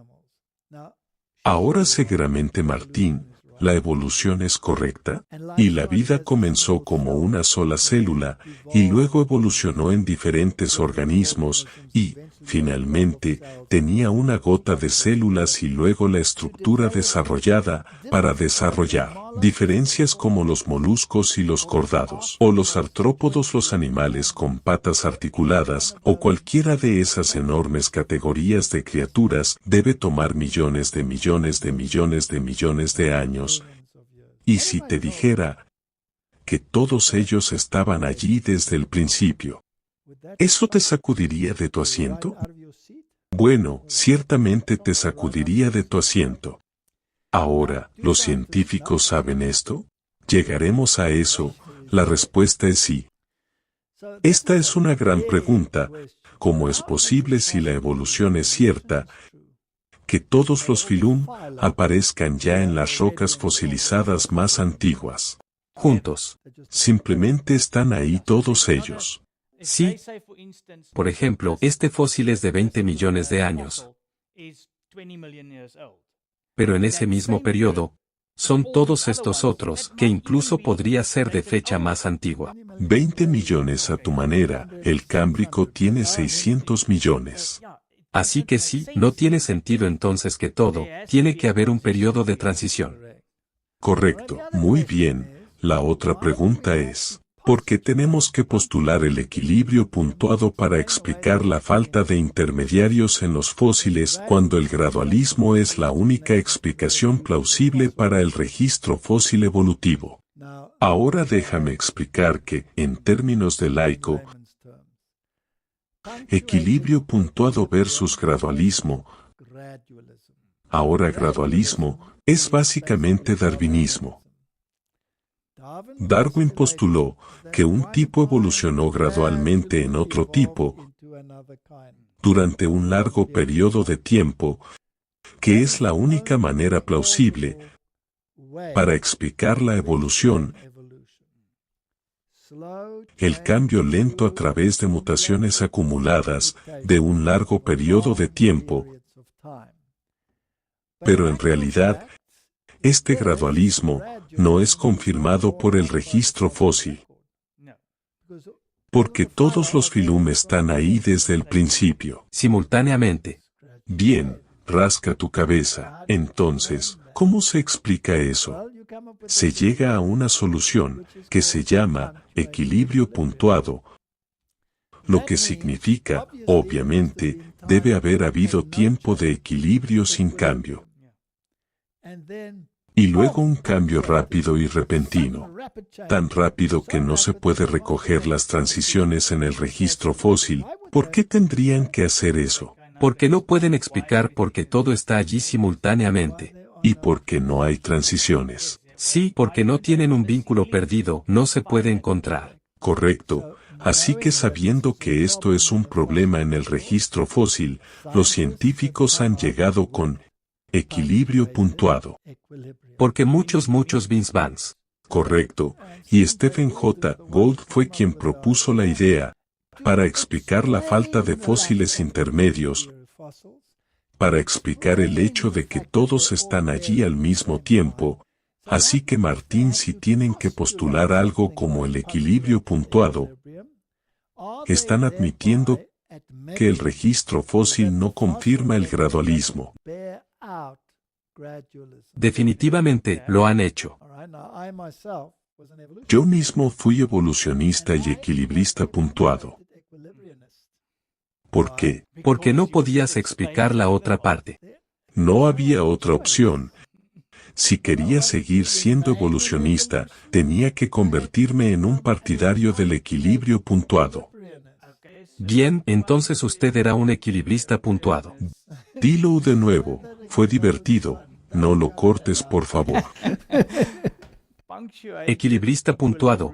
Ahora seguramente Martín, ¿la evolución es correcta? Y la vida comenzó como una sola célula, y luego evolucionó en diferentes organismos, y, finalmente, tenía una gota de células y luego la estructura desarrollada, para desarrollar diferencias como los moluscos y los cordados, o los artrópodos, los animales con patas articuladas, o cualquiera de esas enormes categorías de criaturas, debe tomar millones de millones de millones de millones de años. Y si te dijera que todos ellos estaban allí desde el principio, ¿eso te sacudiría de tu asiento? Bueno, ciertamente te sacudiría de tu asiento. Ahora, ¿los científicos saben esto? ¿Llegaremos a eso? La respuesta es sí. Esta es una gran pregunta. ¿Cómo es posible, si la evolución es cierta, que todos los filum aparezcan ya en las rocas fosilizadas más antiguas? Juntos. Simplemente están ahí todos ellos. Sí. Por ejemplo, este fósil es de 20 millones de años. Pero en ese mismo periodo, son todos estos otros, que incluso podría ser de fecha más antigua. 20 millones a tu manera, el Cámbrico tiene 600 millones. Así que sí, no tiene sentido entonces que todo, tiene que haber un periodo de transición. Correcto, muy bien. La otra pregunta es, ¿por qué tenemos que postular el equilibrio puntuado para explicar la falta de intermediarios en los fósiles cuando el gradualismo es la única explicación plausible para el registro fósil evolutivo? Ahora déjame explicar que, en términos de laico, equilibrio puntuado versus gradualismo. Ahora gradualismo es básicamente darwinismo. Darwin postuló que un tipo evolucionó gradualmente en otro tipo durante un largo periodo de tiempo, que es la única manera plausible para explicar la evolución. El cambio lento a través de mutaciones acumuladas de un largo periodo de tiempo. Pero en realidad, este gradualismo no es confirmado por el registro fósil, porque todos los filum están ahí desde el principio. Simultáneamente. Bien, rasca tu cabeza. Entonces, ¿cómo se explica eso? Se llega a una solución, que se llama equilibrio puntuado. lo que significa, obviamente, debe haber habido tiempo de equilibrio sin cambio. Y luego un cambio rápido y repentino, tan rápido que no se puede recoger las transiciones en el registro fósil. ¿Por qué tendrían que hacer eso? Porque no pueden explicar por qué todo está allí simultáneamente. ¿Y por qué no hay transiciones? Sí, porque no tienen un vínculo perdido, no se puede encontrar. Correcto. Así que sabiendo que esto es un problema en el registro fósil, los científicos han llegado con equilibrio puntuado. Porque muchos Big Bangs. Correcto. Y Stephen J. Gould fue quien propuso la idea para explicar la falta de fósiles intermedios, para explicar el hecho de que todos están allí al mismo tiempo. Así que Martín, si tienen que postular algo como el equilibrio puntuado, están admitiendo que el registro fósil no confirma el gradualismo. Definitivamente lo han hecho. Yo mismo fui evolucionista y equilibrista puntuado. ¿Por qué? Porque no podías explicar la otra parte. No había otra opción. Si quería seguir siendo evolucionista, tenía que convertirme en un partidario del equilibrio puntuado. Bien, entonces usted era un equilibrista puntuado. Dilo de nuevo, fue divertido, no lo cortes por favor. Equilibrista puntuado.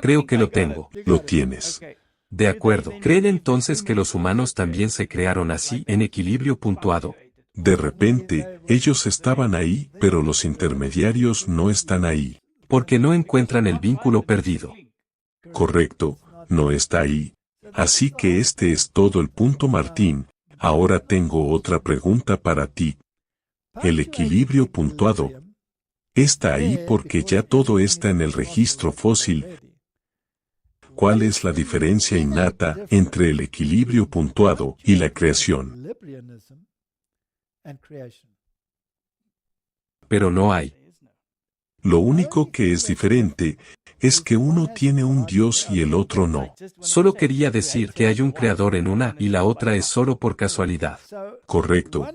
Creo que lo tengo. Lo tienes. De acuerdo. ¿Creen entonces que los humanos también se crearon así, en equilibrio puntuado? De repente, ellos estaban ahí, pero los intermediarios no están ahí. Porque no encuentran el vínculo perdido. Correcto, no está ahí. Así que este es todo el punto, Martín. Ahora tengo otra pregunta para ti. El equilibrio puntuado está ahí porque ya todo está en el registro fósil. ¿Cuál es la diferencia innata entre el equilibrio puntuado y la creación? Pero no hay. Lo único que es diferente es que uno tiene un Dios y el otro no. Solo quería decir que hay un creador en una y la otra es solo por casualidad. Correcto.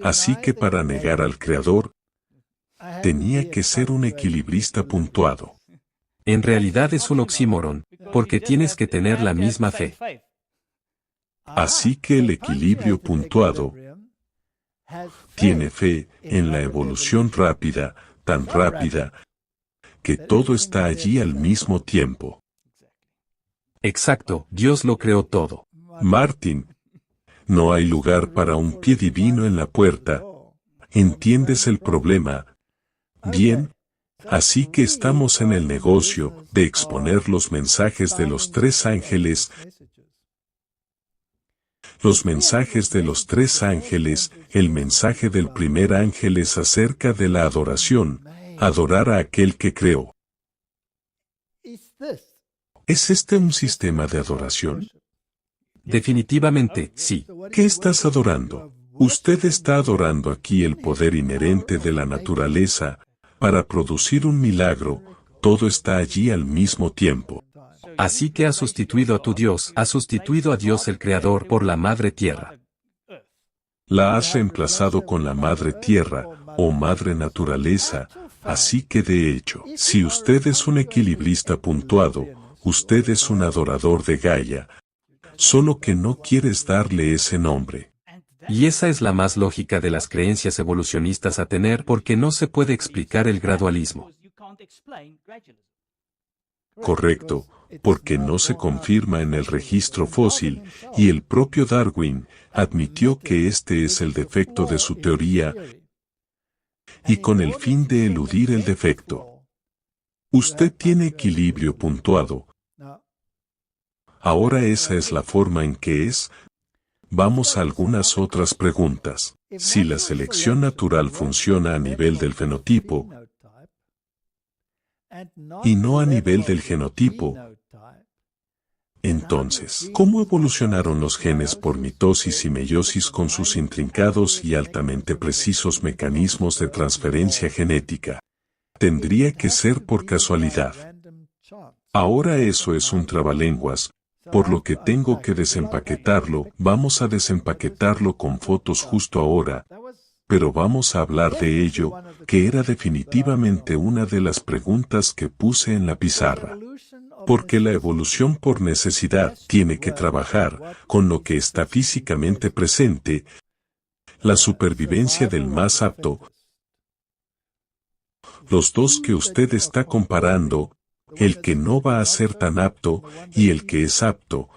Así que para negar al creador, tenía que ser un equilibrista puntuado. En realidad es un oxímoron, porque tienes que tener la misma fe. Así que el equilibrio puntuado tiene fe en la evolución rápida, tan rápida, que todo está allí al mismo tiempo. Exacto, Dios lo creó todo. Martín, no hay lugar para un pie divino en la puerta. ¿Entiendes el problema? Bien. Así que estamos en el negocio de exponer los mensajes de los tres ángeles. Los mensajes de los tres ángeles, el mensaje del primer ángel es acerca de la adoración, adorar a aquel que creó. ¿Es este un sistema de adoración? Definitivamente, sí. ¿Qué estás adorando? Usted está adorando aquí el poder inherente de la naturaleza. Para producir un milagro, todo está allí al mismo tiempo. Así que has sustituido a tu Dios, has sustituido a Dios el Creador por la Madre Tierra. La has reemplazado con la Madre Tierra, o Madre Naturaleza, así que de hecho, si usted es un equilibrista puntuado, usted es un adorador de Gaia, solo que no quieres darle ese nombre. Y esa es la más lógica de las creencias evolucionistas a tener porque no se puede explicar el gradualismo. Correcto, porque no se confirma en el registro fósil, y el propio Darwin admitió que este es el defecto de su teoría, y con el fin de eludir el defecto. Usted tiene equilibrio puntuado. Ahora esa es la forma en que es. Vamos a algunas otras preguntas. Si la selección natural funciona a nivel del fenotipo y no a nivel del genotipo, entonces, ¿cómo evolucionaron los genes por mitosis y meiosis con sus intrincados y altamente precisos mecanismos de transferencia genética? Tendría que ser por casualidad. Ahora eso es un trabalenguas. por lo que tengo que desempaquetarlo. Vamos a desempaquetarlo con fotos justo ahora, pero vamos a hablar de ello, que era definitivamente una de las preguntas que puse en la pizarra. Porque la evolución por necesidad tiene que trabajar con lo que está físicamente presente, la supervivencia del más apto. Los dos que usted está comparando, el que no va a ser tan apto y el que es apto,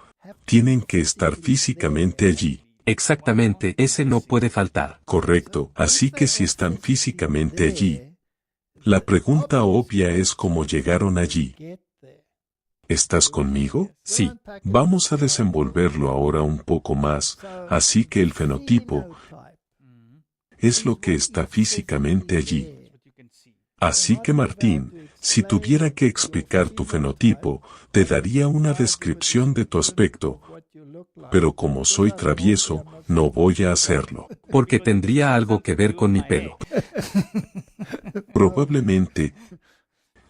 tienen que estar físicamente allí. Exactamente, ese no puede faltar. Correcto, así que si están físicamente allí, la pregunta obvia es cómo llegaron allí. ¿Estás conmigo? Sí. Vamos a desenvolverlo ahora un poco más, así que el fenotipo es lo que está físicamente allí. Así que Martín, si tuviera que explicar tu fenotipo, te daría una descripción de tu aspecto, pero como soy travieso, no voy a hacerlo. Porque tendría algo que ver con mi pelo. Probablemente.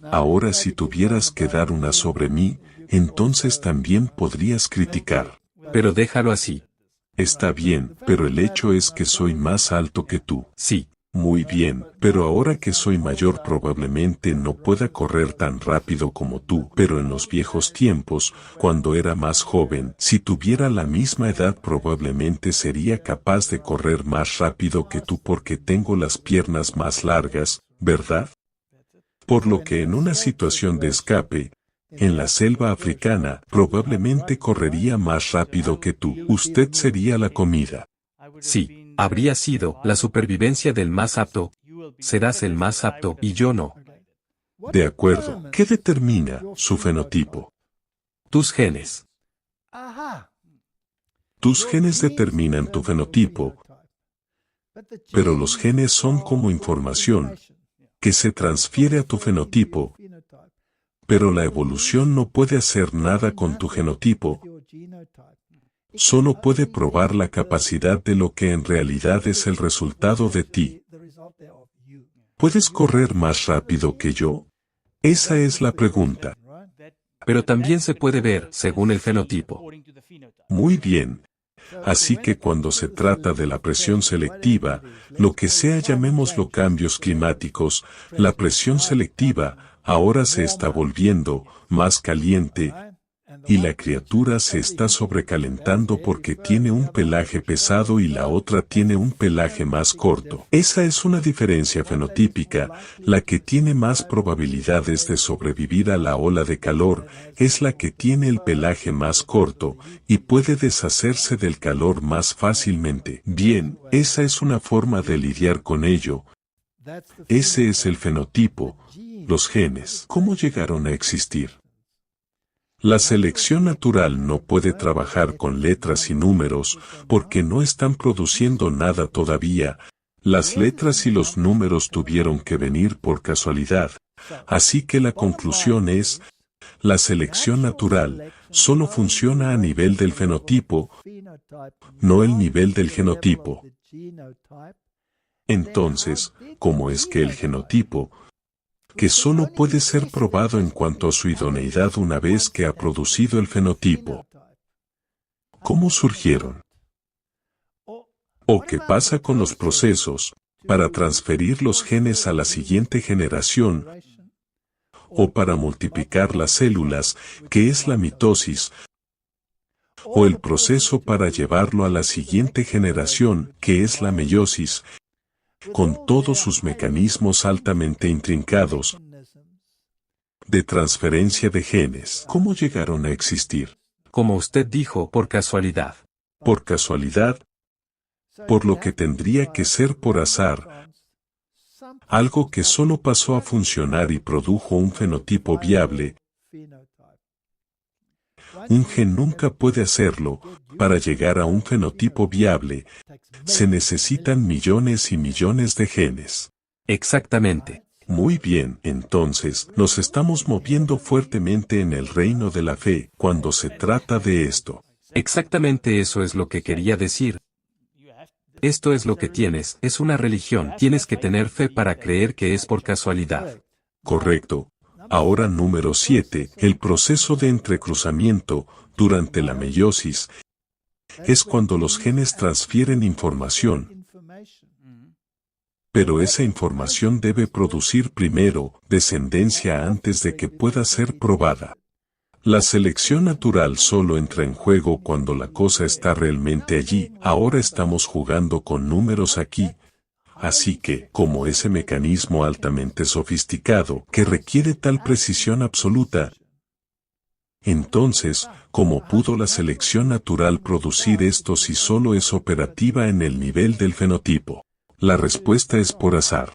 Ahora si tuvieras que dar una sobre mí, entonces también podrías criticar. Pero déjalo así. Está bien, pero el hecho es que soy más alto que tú. Sí. Muy bien, pero ahora que soy mayor probablemente no pueda correr tan rápido como tú, pero en los viejos tiempos, cuando era más joven, si tuviera la misma edad probablemente sería capaz de correr más rápido que tú porque tengo las piernas más largas, ¿verdad? Por lo que en una situación de escape, en la selva africana, probablemente correría más rápido que tú. Usted sería la comida. Sí. Habría sido la supervivencia del más apto. Serás el más apto y yo no. De acuerdo. ¿Qué determina su fenotipo? Tus genes. Tus genes determinan tu fenotipo, pero los genes son como información que se transfiere a tu fenotipo, pero la evolución no puede hacer nada con tu genotipo. Solo puede probar la capacidad de lo que en realidad es el resultado de ti. ¿Puedes correr más rápido que yo? Esa es la pregunta. Pero también se puede ver, según el fenotipo. Muy bien. Así que cuando se trata de la presión selectiva, lo que sea llamémoslo cambios climáticos, la presión selectiva ahora se está volviendo más caliente, y la criatura se está sobrecalentando porque tiene un pelaje pesado y la otra tiene un pelaje más corto. Esa es una diferencia fenotípica, la que tiene más probabilidades de sobrevivir a la ola de calor, es la que tiene el pelaje más corto, y puede deshacerse del calor más fácilmente. Bien, esa es una forma de lidiar con ello. Ese es el fenotipo, los genes. ¿Cómo llegaron a existir? La selección natural no puede trabajar con letras y números porque no están produciendo nada todavía. Las letras y los números tuvieron que venir por casualidad. Así que la conclusión es, la selección natural solo funciona a nivel del fenotipo, no el nivel del genotipo. Entonces, ¿cómo es que el genotipo, que solo puede ser probado en cuanto a su idoneidad una vez que ha producido el fenotipo? ¿Cómo surgieron? ¿O qué pasa con los procesos para transferir los genes a la siguiente generación? ¿O para multiplicar las células, que es la mitosis? ¿O el proceso para llevarlo a la siguiente generación, que es la meiosis? Con todos sus mecanismos altamente intrincados de transferencia de genes. ¿Cómo llegaron a existir? Como usted dijo, por casualidad. Por casualidad, por lo que tendría que ser por azar. Algo que solo pasó a funcionar y produjo un fenotipo viable. Un gen nunca puede hacerlo. Para llegar a un fenotipo viable, se necesitan millones y millones de genes. Exactamente. Muy bien, entonces, nos estamos moviendo fuertemente en el reino de la fe cuando se trata de esto. Exactamente eso es lo que quería decir. Esto es lo que tienes, es una religión. Tienes que tener fe para creer que es por casualidad. Correcto. Ahora número 7, el proceso de entrecruzamiento durante la meiosis es cuando los genes transfieren información, pero esa información debe producir primero descendencia antes de que pueda ser probada. La selección natural solo entra en juego cuando la cosa está realmente allí. Ahora estamos jugando con números aquí. Así que, como ese mecanismo altamente sofisticado que requiere tal precisión absoluta, entonces, ¿cómo pudo la selección natural producir esto si solo es operativa en el nivel del fenotipo? La respuesta es por azar.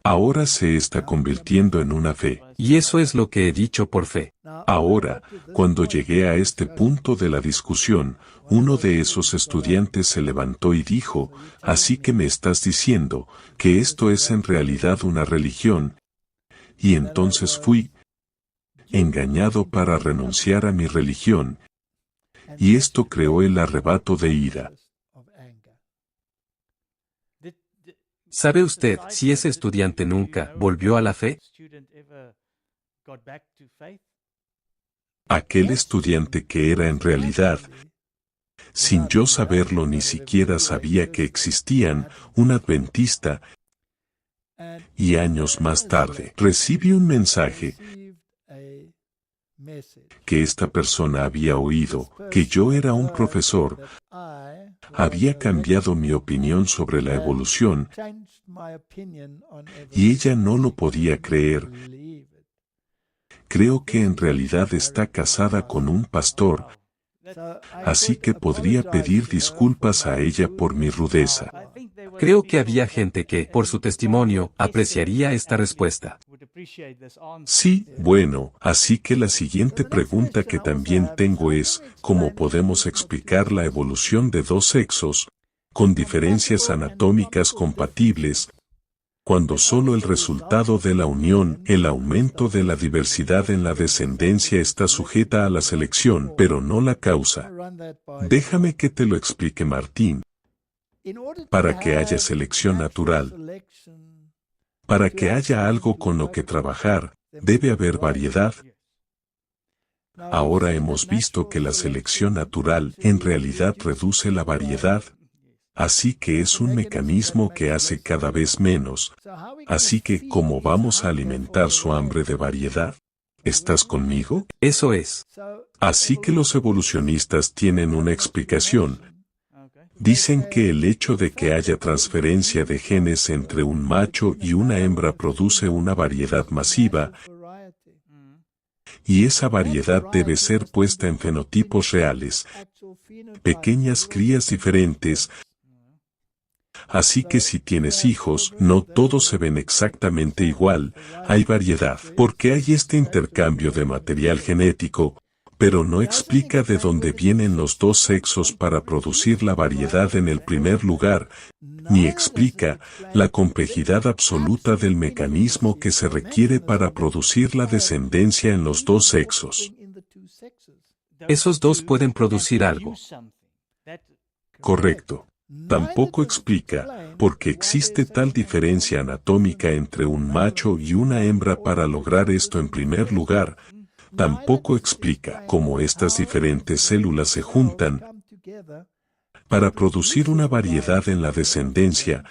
Ahora se está convirtiendo en una fe. Y eso es lo que he dicho por fe. Ahora, cuando llegué a este punto de la discusión, uno de esos estudiantes se levantó y dijo, así que me estás diciendo que esto es en realidad una religión. Y entonces fui engañado para renunciar a mi religión. Y esto creó el arrebato de ira. ¿Sabe usted si ese estudiante nunca volvió a la fe? Aquel estudiante que era en realidad, sin yo saberlo ni siquiera sabía que existían, un adventista, y años más tarde recibí un mensaje que esta persona había oído, que yo era un profesor, había cambiado mi opinión sobre la evolución, y ella no lo podía creer. Creo que en realidad está casada con un pastor, así que podría pedir disculpas a ella por mi rudeza. Creo que había gente que, por su testimonio, apreciaría esta respuesta. Sí, bueno, así que la siguiente pregunta que también tengo es, ¿cómo podemos explicar la evolución de dos sexos, con diferencias anatómicas compatibles, cuando solo el resultado de la unión, el aumento de la diversidad en la descendencia está sujeta a la selección, pero no la causa? Déjame que te lo explique, Martín. Para que haya selección natural, para que haya algo con lo que trabajar, debe haber variedad. Ahora hemos visto que la selección natural en realidad reduce la variedad. Así que es un mecanismo que hace cada vez menos. Así que, ¿cómo vamos a alimentar su hambre de variedad? ¿Estás conmigo? Eso es. Así que los evolucionistas tienen una explicación. Dicen que el hecho de que haya transferencia de genes entre un macho y una hembra produce una variedad masiva, y esa variedad debe ser puesta en fenotipos reales, pequeñas crías diferentes. Así que si tienes hijos, no todos se ven exactamente igual, hay variedad, porque hay este intercambio de material genético, pero no explica de dónde vienen los dos sexos para producir la variedad en el primer lugar, ni explica la complejidad absoluta del mecanismo que se requiere para producir la descendencia en los dos sexos. Esos dos pueden producir algo. Correcto. Tampoco explica por qué existe tal diferencia anatómica entre un macho y una hembra para lograr esto en primer lugar. Tampoco explica cómo estas diferentes células se juntan para producir una variedad en la descendencia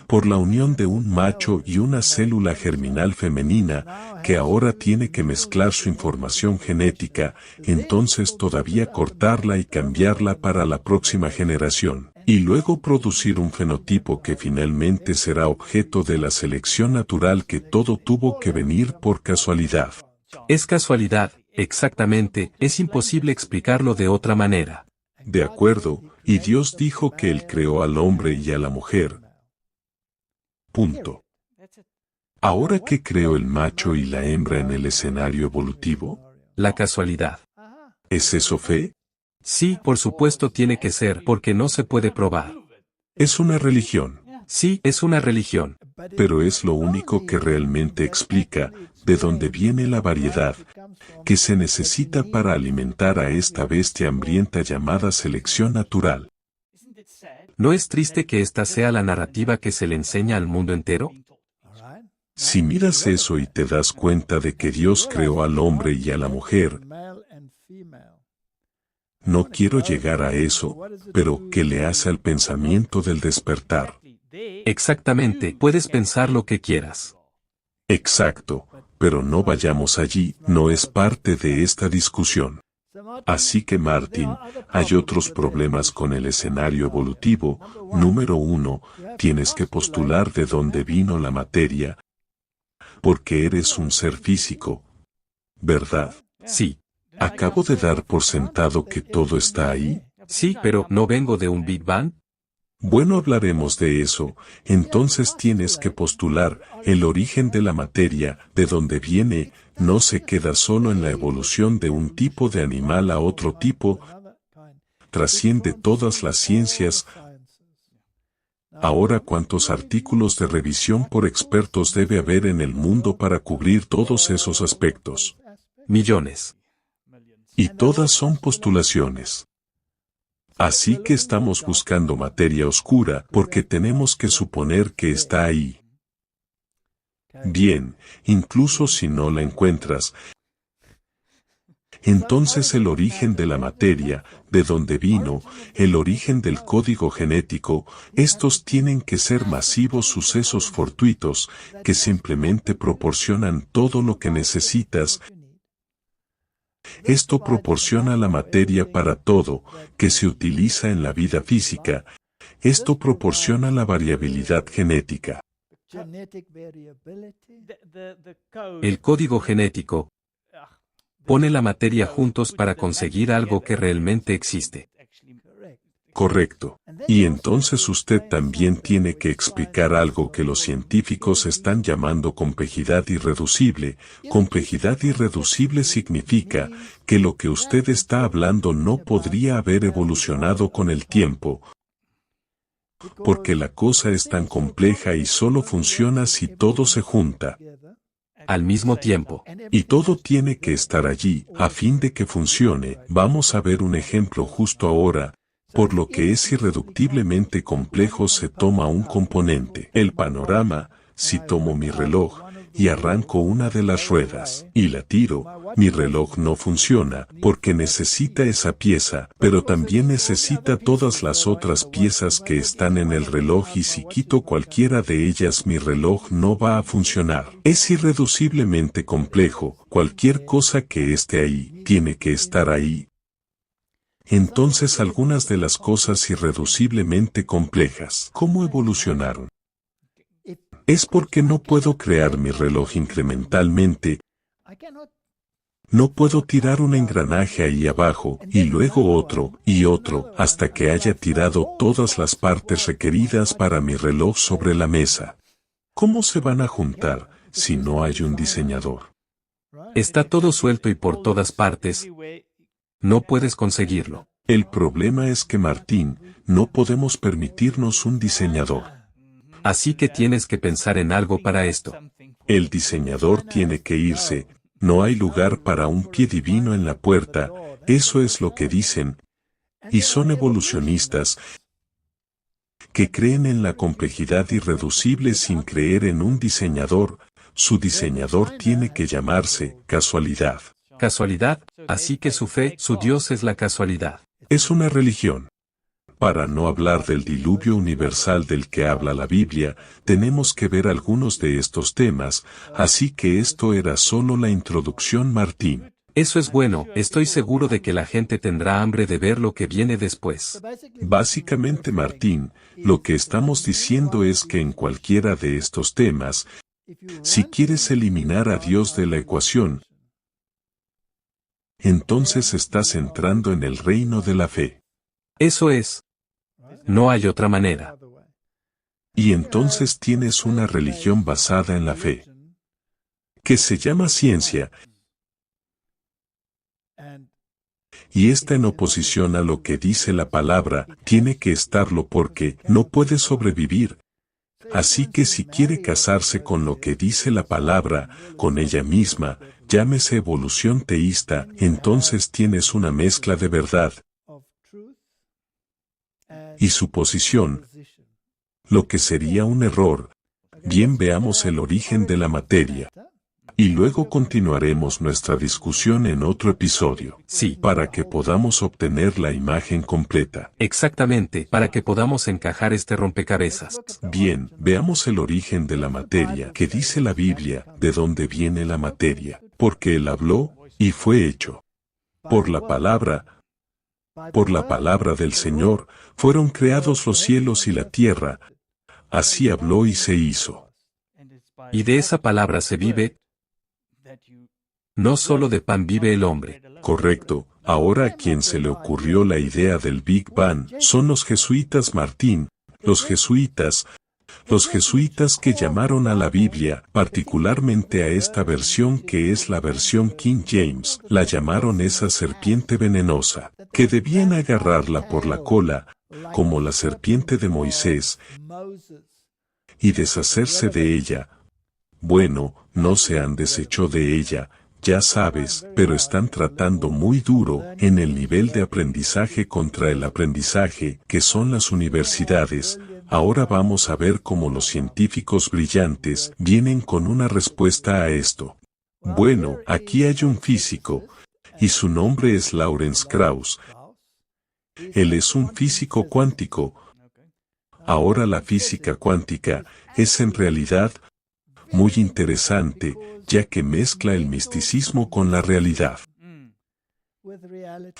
por la unión de un macho y una célula germinal femenina que ahora tiene que mezclar su información genética, entonces todavía cortarla y cambiarla para la próxima generación, y luego producir un fenotipo que finalmente será objeto de la selección natural que todo tuvo que venir por casualidad. Es casualidad, exactamente, es imposible explicarlo de otra manera. De acuerdo, y Dios dijo que Él creó al hombre y a la mujer. Punto. Ahora, ¿qué creó el macho y la hembra en el escenario evolutivo? La casualidad. ¿Es eso fe? Sí, por supuesto tiene que ser, porque no se puede probar. Es una religión. Sí, es una religión. Pero es lo único que realmente explica de dónde viene la variedad que se necesita para alimentar a esta bestia hambrienta llamada selección natural. ¿No es triste que esta sea la narrativa que se le enseña al mundo entero? Si miras eso y te das cuenta de que Dios creó al hombre y a la mujer, no quiero llegar a eso, pero ¿qué le hace al pensamiento del despertar? Exactamente, puedes pensar lo que quieras. Exacto, pero no vayamos allí, no es parte de esta discusión. Así que Martin, hay otros problemas con el escenario evolutivo. Número 1, tienes que postular de dónde vino la materia, porque eres un ser físico, ¿verdad? Sí. Acabo de dar por sentado que todo está ahí. Sí, pero ¿no vengo de un Big Bang? Bueno, hablaremos de eso. Entonces tienes que postular el origen de la materia, de dónde viene, no se queda solo en la evolución de un tipo de animal a otro tipo, trasciende todas las ciencias. Ahora, ¿cuántos artículos de revisión por expertos debe haber en el mundo para cubrir todos esos aspectos? Millones. Y todas son postulaciones. Así que estamos buscando materia oscura porque tenemos que suponer que está ahí. Bien, incluso si no la encuentras, entonces el origen de la materia, de dónde vino, el origen del código genético, estos tienen que ser masivos sucesos fortuitos que simplemente proporcionan todo lo que necesitas. Esto proporciona la materia para todo, que se utiliza en la vida física. Esto proporciona la variabilidad genética. El código genético pone la materia juntos para conseguir algo que realmente existe. Correcto. Y entonces usted también tiene que explicar algo que los científicos están llamando complejidad irreducible. Complejidad irreducible significa que lo que usted está hablando no podría haber evolucionado con el tiempo, porque la cosa es tan compleja y solo funciona si todo se junta. Al mismo tiempo. Y todo tiene que estar allí, a fin de que funcione. Vamos a ver un ejemplo justo ahora. Por lo que es irreductiblemente complejo se toma un componente. El panorama, si tomo mi reloj, y arranco una de las ruedas, y la tiro, mi reloj no funciona, porque necesita esa pieza, pero también necesita todas las otras piezas que están en el reloj y si quito cualquiera de ellas mi reloj no va a funcionar. Es irreduciblemente complejo, cualquier cosa que esté ahí, tiene que estar ahí. Entonces algunas de las cosas irreduciblemente complejas, ¿cómo evolucionaron? Es porque no puedo crear mi reloj incrementalmente. No puedo tirar un engranaje ahí abajo, y luego otro, y otro, hasta que haya tirado todas las partes requeridas para mi reloj sobre la mesa. ¿Cómo se van a juntar, si no hay un diseñador? Está todo suelto y por todas partes. No puedes conseguirlo. El problema es que Martín, no podemos permitirnos un diseñador. Así que tienes que pensar en algo para esto. El diseñador tiene que irse, no hay lugar para un pie divino en la puerta, eso es lo que dicen. Y son evolucionistas que creen en la complejidad irreducible sin creer en un diseñador. Su diseñador tiene que llamarse casualidad. Casualidad, así que su fe, su Dios es la casualidad. Es una religión. Para no hablar del diluvio universal del que habla la Biblia, tenemos que ver algunos de estos temas, así que esto era solo la introducción, Martín. Eso es bueno, estoy seguro de que la gente tendrá hambre de ver lo que viene después. Básicamente, Martín, lo que estamos diciendo es que en cualquiera de estos temas, si quieres eliminar a Dios de la ecuación, entonces estás entrando en el reino de la fe. Eso es. No hay otra manera. Y entonces tienes una religión basada en la fe, que se llama ciencia, y está en oposición a lo que dice la palabra, tiene que estarlo porque no puede sobrevivir. Así que si quiere casarse con lo que dice la palabra, con ella misma, llámese evolución teísta, entonces tienes una mezcla de verdad y suposición, lo que sería un error. Bien, veamos el origen de la materia. Y luego continuaremos nuestra discusión en otro episodio. Sí. Para que podamos obtener la imagen completa. Exactamente, para que podamos encajar este rompecabezas. Bien, veamos el origen de la materia. ¿Qué dice la Biblia? ¿De dónde viene la materia? Porque Él habló, y fue hecho. Por la palabra del Señor, fueron creados los cielos y la tierra. Así habló y se hizo. Y de esa palabra se vive. No solo de pan vive el hombre. Correcto. Ahora a quien se le ocurrió la idea del Big Bang son los jesuitas Martín. Los jesuitas que llamaron a la Biblia, particularmente a esta versión que es la versión King James, la llamaron esa serpiente venenosa, que debían agarrarla por la cola, como la serpiente de Moisés, y deshacerse de ella. Bueno, no se han deshecho de ella, ya sabes, pero están tratando muy duro en el nivel de aprendizaje contra el aprendizaje, que son las universidades. Ahora vamos a ver cómo los científicos brillantes vienen con una respuesta a esto. Bueno, aquí hay un físico, y su nombre es Lawrence Krauss. Él es un físico cuántico. Ahora la física cuántica es en realidad muy interesante, ya que mezcla el misticismo con la realidad.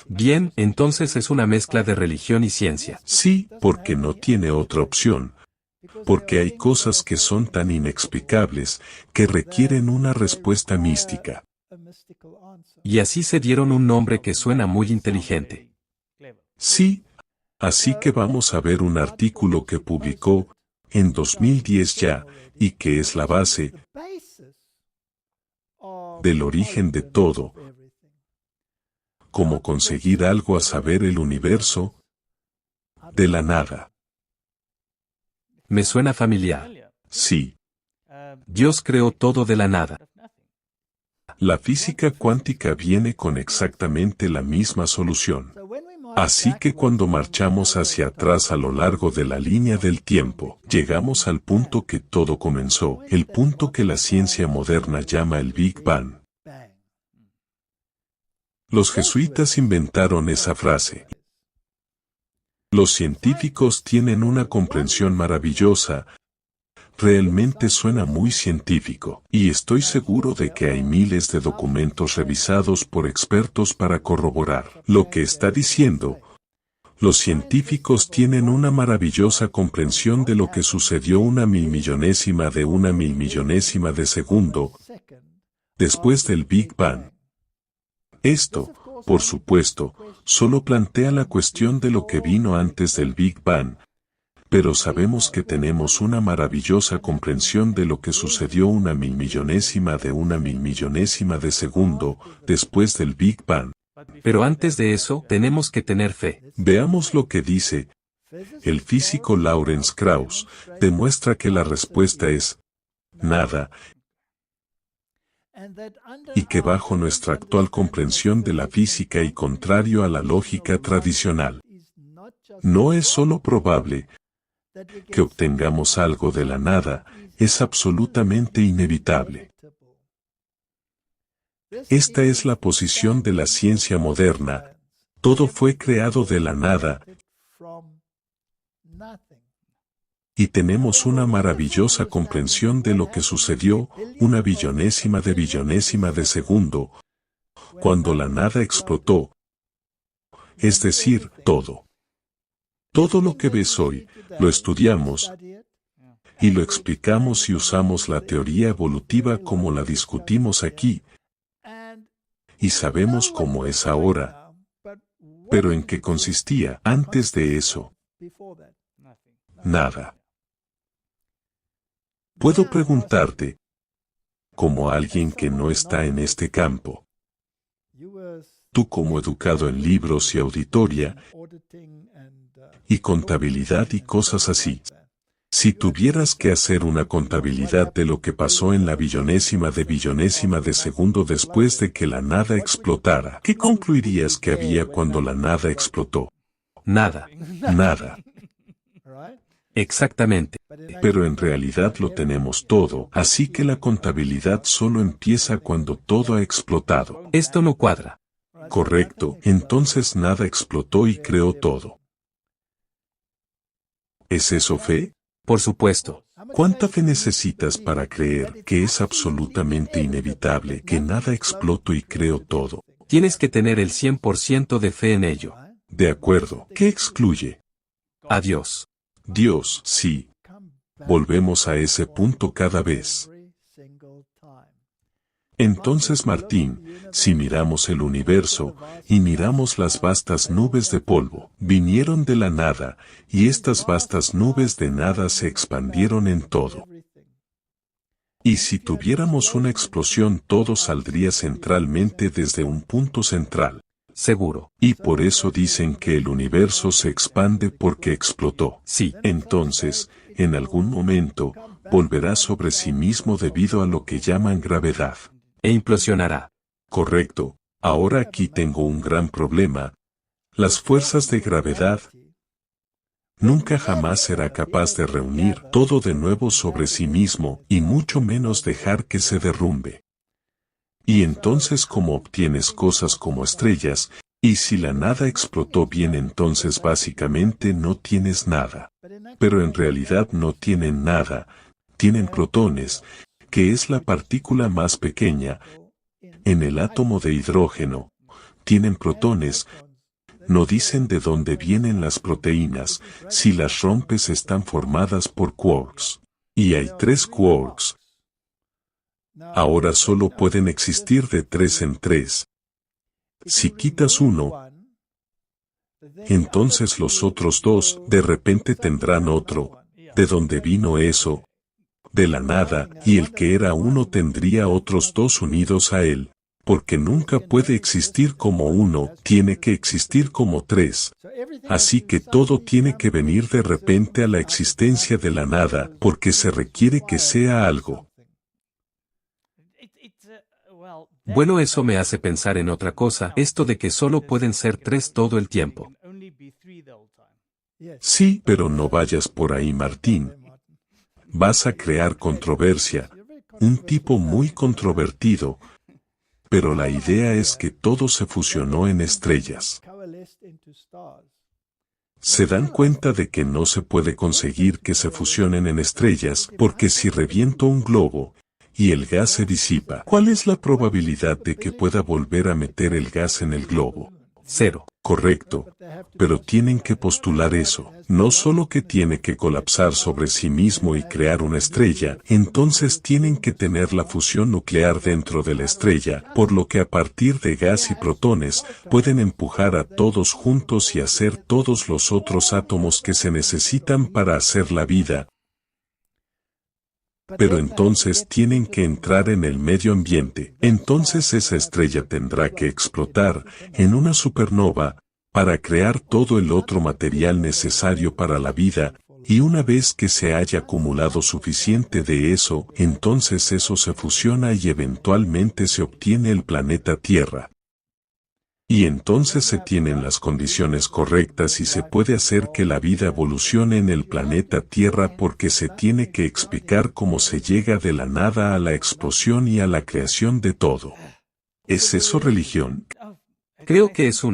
Bien, entonces es una mezcla de religión y ciencia. Sí, porque no tiene otra opción. Porque hay cosas que son tan inexplicables que requieren una respuesta mística. Y así se dieron un nombre que suena muy inteligente. Sí, así que vamos a ver un artículo que publicó en 2010 ya, y que es la base del origen de todo. Cómo conseguir algo, a saber, el universo de la nada. Me suena familiar. Sí. Dios creó todo de la nada. La física cuántica viene con exactamente la misma solución. Así que cuando marchamos hacia atrás a lo largo de la línea del tiempo, llegamos al punto que todo comenzó, el punto que la ciencia moderna llama el Big Bang. Los jesuitas inventaron esa frase. Los científicos tienen una comprensión maravillosa. Realmente suena muy científico, y estoy seguro de que hay miles de documentos revisados por expertos para corroborar lo que está diciendo. Los científicos tienen una maravillosa comprensión de lo que sucedió una milmillonésima de segundo después del Big Bang. Esto, por supuesto, solo plantea la cuestión de lo que vino antes del Big Bang. Pero sabemos que tenemos una maravillosa comprensión de lo que sucedió una milmillonésima de segundo después del Big Bang. Pero antes de eso, tenemos que tener fe. Veamos lo que dice. El físico Lawrence Krauss demuestra que la respuesta es nada, y que bajo nuestra actual comprensión de la física y contrario a la lógica tradicional, no es solo probable que obtengamos algo de la nada, es absolutamente inevitable. Esta es la posición de la ciencia moderna. Todo fue creado de la nada, y tenemos una maravillosa comprensión de lo que sucedió una billonésima de segundo, cuando la nada explotó. Es decir, todo. Todo lo que ves hoy, lo estudiamos y lo explicamos y usamos la teoría evolutiva como la discutimos aquí, y sabemos cómo es ahora. Pero ¿en qué consistía antes de eso? Nada. Puedo preguntarte, como alguien que no está en este campo, tú como educado en libros y auditoría, y contabilidad y cosas así, si tuvieras que hacer una contabilidad de lo que pasó en la billonésima de segundo después de que la nada explotara, ¿qué concluirías que había cuando la nada explotó? Nada. Nada. Exactamente. Pero en realidad lo tenemos todo, así que la contabilidad solo empieza cuando todo ha explotado. Esto no cuadra. Correcto, entonces nada explotó y creó todo. ¿Es eso fe? Por supuesto. ¿Cuánta fe necesitas para creer que es absolutamente inevitable que nada explotó y creó todo? Tienes que tener el 100% de fe en ello. De acuerdo, ¿qué excluye? A Dios. Dios, sí. Volvemos a ese punto cada vez. Entonces, Martín, si miramos el universo, y miramos las vastas nubes de polvo, vinieron de la nada, y estas vastas nubes de nada se expandieron en todo. Y si tuviéramos una explosión, todo saldría centralmente desde un punto central. Seguro. Y por eso dicen que el universo se expande porque explotó. Sí. Entonces, en algún momento, volverá sobre sí mismo debido a lo que llaman gravedad. E implosionará. Correcto. Ahora aquí tengo un gran problema. Las fuerzas de gravedad nunca jamás será capaz de reunir todo de nuevo sobre sí mismo y mucho menos dejar que se derrumbe. Y entonces ¿cómo obtienes cosas como estrellas? Y si la nada explotó bien, entonces básicamente no tienes nada. Pero en realidad no tienen nada, tienen protones, que es la partícula más pequeña. En el átomo de hidrógeno, tienen protones. No dicen de dónde vienen las proteínas, si las rompes están formadas por quarks. Y hay 3 quarks. Ahora solo pueden existir de 3 en 3. Si quitas uno, entonces los otros 2 de repente tendrán otro. ¿De dónde vino eso? De la nada, y el que era uno tendría otros 2 unidos a él. Porque nunca puede existir como uno, tiene que existir como 3. Así que todo tiene que venir de repente a la existencia de la nada, porque se requiere que sea algo. Bueno, eso me hace pensar en otra cosa, esto de que solo pueden ser 3 todo el tiempo. Sí, pero no vayas por ahí, Martín. Vas a crear controversia. Un tipo muy controvertido. Pero la idea es que todo se fusionó en estrellas. Se dan cuenta de que no se puede conseguir que se fusionen en estrellas, porque si reviento un globo, y el gas se disipa, ¿cuál es la probabilidad de que pueda volver a meter el gas en el globo? 0. Correcto. Pero tienen que postular eso. No solo que tiene que colapsar sobre sí mismo y crear una estrella, entonces tienen que tener la fusión nuclear dentro de la estrella, por lo que a partir de gas y protones, pueden empujar a todos juntos y hacer todos los otros átomos que se necesitan para hacer la vida. Pero entonces tienen que entrar en el medio ambiente. Entonces esa estrella tendrá que explotar en una supernova para crear todo el otro material necesario para la vida, y una vez que se haya acumulado suficiente de eso, entonces eso se fusiona y eventualmente se obtiene el planeta Tierra. Y entonces se tienen las condiciones correctas y se puede hacer que la vida evolucione en el planeta Tierra, porque se tiene que explicar cómo se llega de la nada a la explosión y a la creación de todo. ¿Es eso religión? Creo que es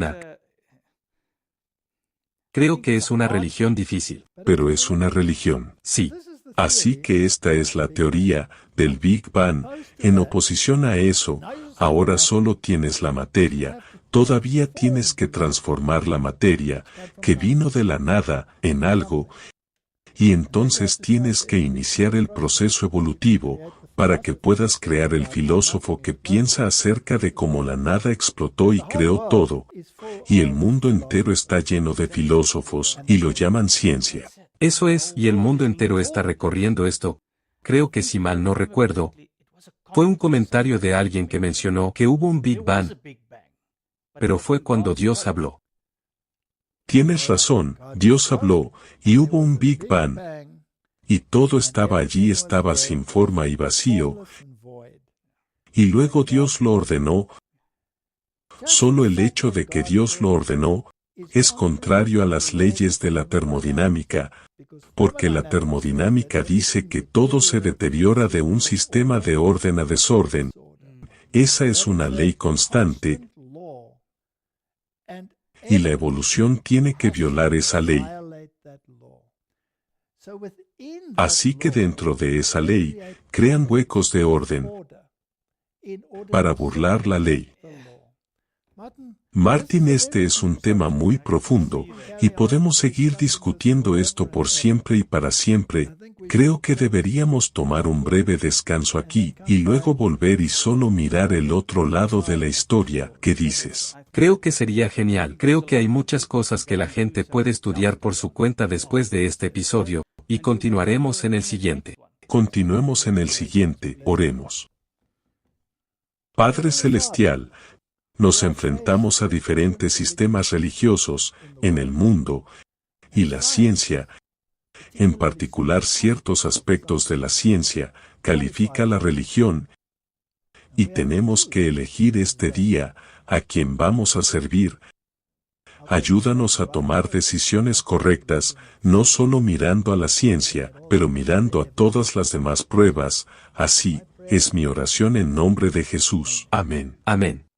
una religión difícil. Pero es una religión. Sí. Así que esta es la teoría del Big Bang. En oposición a eso, ahora solo tienes la materia. Todavía tienes que transformar la materia, que vino de la nada, en algo, y entonces tienes que iniciar el proceso evolutivo, para que puedas crear el filósofo que piensa acerca de cómo la nada explotó y creó todo, y el mundo entero está lleno de filósofos, y lo llaman ciencia. Eso es, y el mundo entero está recorriendo esto. Creo que si mal no recuerdo, fue un comentario de alguien que mencionó que hubo un Big Bang. Pero fue cuando Dios habló. Tienes razón, Dios habló, y hubo un Big Bang. Y todo estaba allí, estaba sin forma y vacío. Y luego Dios lo ordenó. Solo el hecho de que Dios lo ordenó, es contrario a las leyes de la termodinámica, porque la termodinámica dice que todo se deteriora de un sistema de orden a desorden. Esa es una ley constante, y la evolución tiene que violar esa ley. Así que dentro de esa ley, crean huecos de orden para burlar la ley. Martin, este es un tema muy profundo, y podemos seguir discutiendo esto por siempre y para siempre. Creo que deberíamos tomar un breve descanso aquí, y luego volver y solo mirar el otro lado de la historia. ¿Qué dices? Creo que sería genial. Creo que hay muchas cosas que la gente puede estudiar por su cuenta después de este episodio, y continuaremos en el siguiente. Continuemos en el siguiente, oremos. Padre Celestial, nos enfrentamos a diferentes sistemas religiosos en el mundo, y la ciencia, en particular ciertos aspectos de la ciencia, califica la religión, y tenemos que elegir este día a quien vamos a servir. Ayúdanos a tomar decisiones correctas, no solo mirando a la ciencia, pero mirando a todas las demás pruebas. Así es mi oración en nombre de Jesús. Amén. Amén.